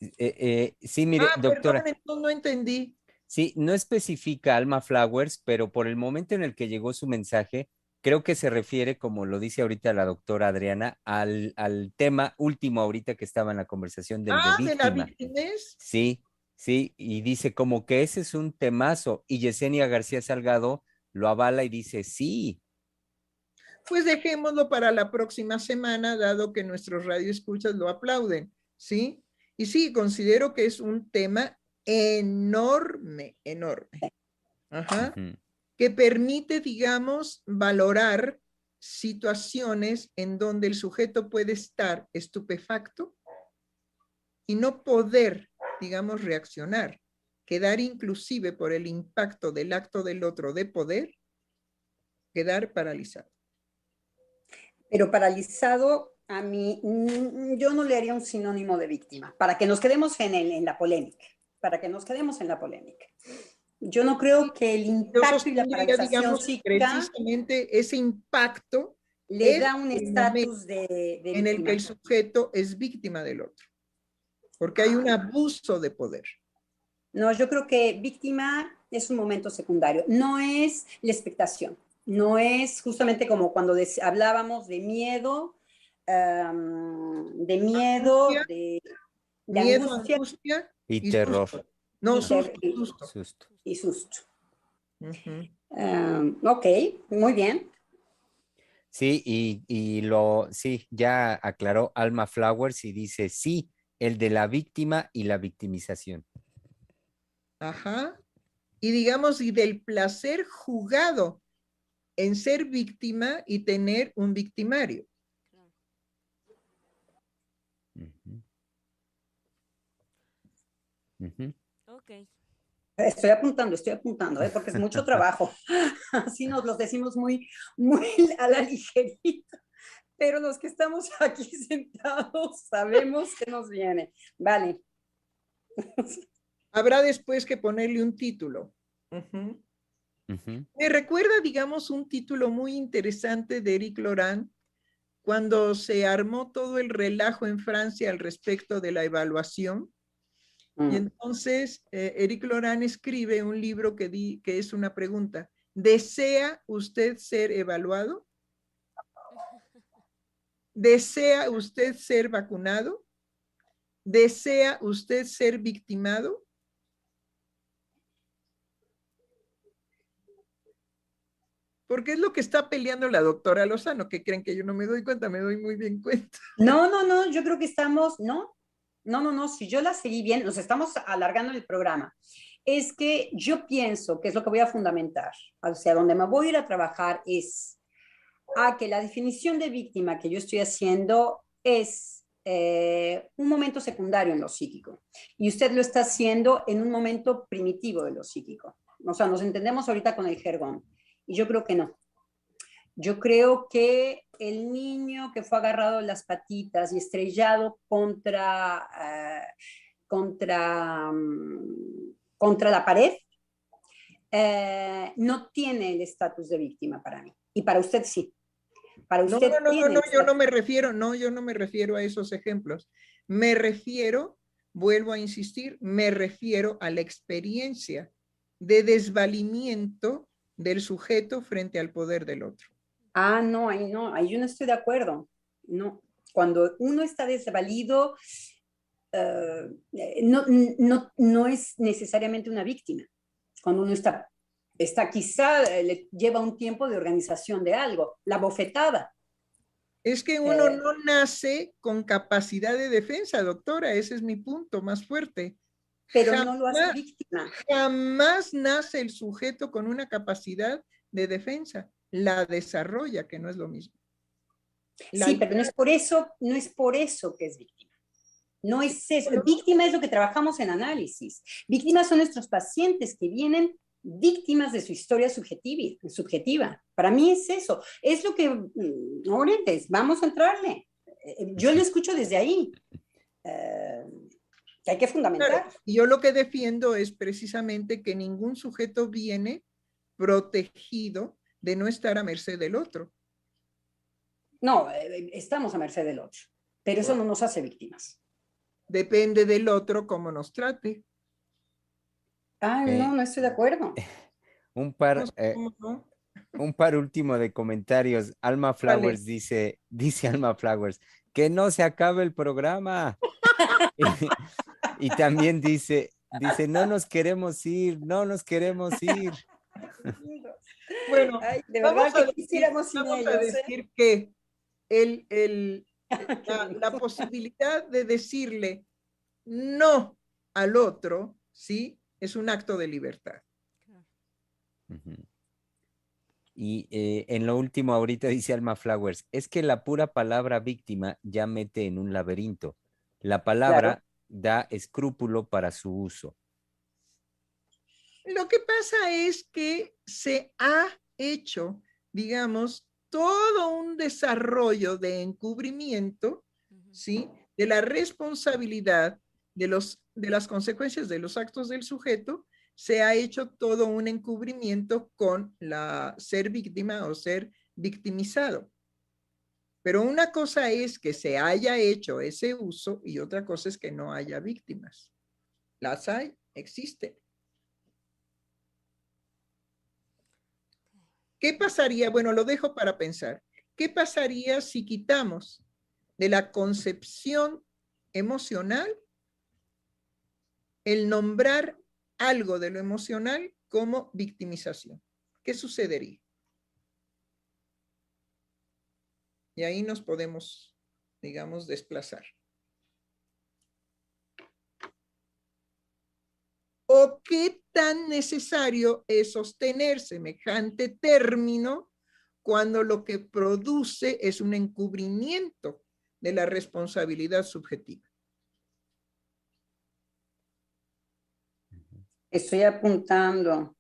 Sí, mire, doctora. Perdón, entonces no entendí. Sí, no especifica Alma Flowers, pero por el momento en el que llegó su mensaje, creo que se refiere, como lo dice ahorita la doctora Adriana, al tema último ahorita que estaba en la conversación del de ¿De la víctima. victimez? Sí, sí, y dice como que ese es un temazo, y Yesenia García Salgado lo avala y dice sí. Pues dejémoslo para la próxima semana, dado que nuestros radioescuchas lo aplauden, ¿sí? Y sí, considero que es un tema enorme, enorme. Ajá. Que permite, digamos, valorar situaciones en donde el sujeto puede estar estupefacto y no poder, digamos, reaccionar, quedar inclusive por el impacto del acto del otro de poder, quedar paralizado. Pero paralizado, a mí, yo no le haría un sinónimo de víctima, para que nos quedemos en la polémica, para que nos quedemos en la polémica. Yo no creo que el impacto y la paralización psíquica precisamente ese impacto le da un estatus de víctima. En el que el sujeto es víctima del otro, porque hay un abuso de poder. No, yo creo que víctima es un momento secundario, no es la expectación, no es justamente como cuando hablábamos de miedo, de angustia y terror. Susto. No, susto. Y susto. Ok, muy bien. Sí, sí, ya aclaró Alma Flowers y dice sí, el de la víctima y la victimización. Ajá. Y digamos, y del placer jugado en ser víctima y tener un victimario. Ok. Estoy apuntando, porque es mucho trabajo. Así nos los decimos muy, muy a la ligerita. Pero los que estamos aquí sentados sabemos que nos viene. Vale. Habrá después que ponerle un título. Me recuerda, digamos, un título muy interesante de Eric Laurent cuando se armó todo el relajo en Francia al respecto de la evaluación. Y entonces Eric Laurent escribe un libro que es una pregunta. ¿Desea usted ser evaluado? ¿Desea usted ser vacunado? ¿Desea usted ser victimado? Porque es lo que está peleando la doctora Lozano, que creen que yo no me doy cuenta, me doy muy bien cuenta. No, yo creo que estamos, no, si yo la seguí bien, nos estamos alargando el programa. Es que yo pienso que es lo que voy a fundamentar, o sea, donde me voy a ir a trabajar es a que la definición de víctima que yo estoy haciendo es un momento secundario en lo psíquico, y usted lo está haciendo en un momento primitivo de lo psíquico. O sea, nos entendemos ahorita con el jergón, y yo creo que no. Yo creo que el niño que fue agarrado de las patitas y estrellado contra la pared no tiene el estatus de víctima para mí. Y para usted sí. Para usted yo no me refiero a esos ejemplos. Me refiero, vuelvo a insistir, me refiero a la experiencia de desvalimiento del sujeto frente al poder del otro. No, ahí yo no estoy de acuerdo. No, cuando uno está desvalido, no es necesariamente una víctima. Cuando uno está quizá le lleva un tiempo de organización de algo, la bofetada. Es que uno no nace con capacidad de defensa, doctora, ese es mi punto más fuerte. Pero no lo hace víctima. Jamás nace el sujeto con una capacidad de defensa. La desarrolla, que no es lo mismo. Sí, pero no es por eso que es víctima. No es eso. Víctima es lo que trabajamos en análisis. Víctimas son nuestros pacientes que vienen víctimas de su historia subjetiva. Para mí es eso. Es lo que, vamos a entrarle. Yo lo escucho desde ahí. Que hay que fundamentar. Claro, y yo lo que defiendo es precisamente que ningún sujeto viene protegido de no estar a merced del otro. No, estamos a merced del otro, pero eso no nos hace víctimas. Depende del otro cómo nos trate. Ah, no estoy de acuerdo. Un par, No sé cómo no. un par último de comentarios. Alma Flowers dice Alma Flowers, que no se acabe el programa. Y también dice, no nos queremos ir, no nos queremos ir. Bueno, Ay, de verdad que quisiéramos sin vamos ellos. a decir que la posibilidad de decirle no al otro, ¿sí? Es un acto de libertad. Uh-huh. Y en lo último, ahorita dice Alma Flowers, es que la pura palabra víctima ya mete en un laberinto. La palabra da escrúpulo para su uso. Lo que pasa es que se ha hecho, digamos, todo un desarrollo de encubrimiento, ¿sí? De la responsabilidad de las consecuencias de los actos del sujeto, se ha hecho todo un encubrimiento con ser víctima o ser victimizado. Pero una cosa es que se haya hecho ese uso y otra cosa es que no haya víctimas. Las hay, existen. ¿Qué pasaría? Bueno, lo dejo para pensar. ¿Qué pasaría si quitamos de la concepción emocional el nombrar algo de lo emocional como victimización? ¿Qué sucedería? Y ahí nos podemos, digamos, desplazar. ¿O qué tan necesario es sostener semejante término cuando lo que produce es un encubrimiento de la responsabilidad subjetiva? Estoy apuntando.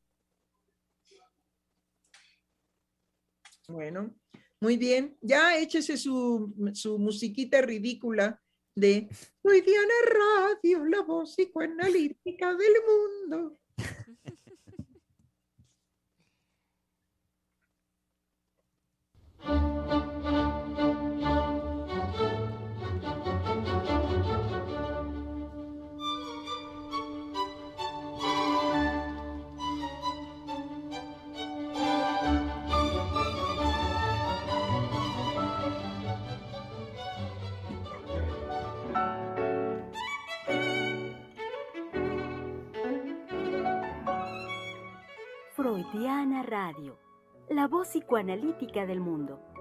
Bueno, muy bien. Ya échese su musiquita ridícula de Soy Diana Radio, la voz psicoanalítica del mundo. Freudiana Radio, la voz psicoanalítica del mundo.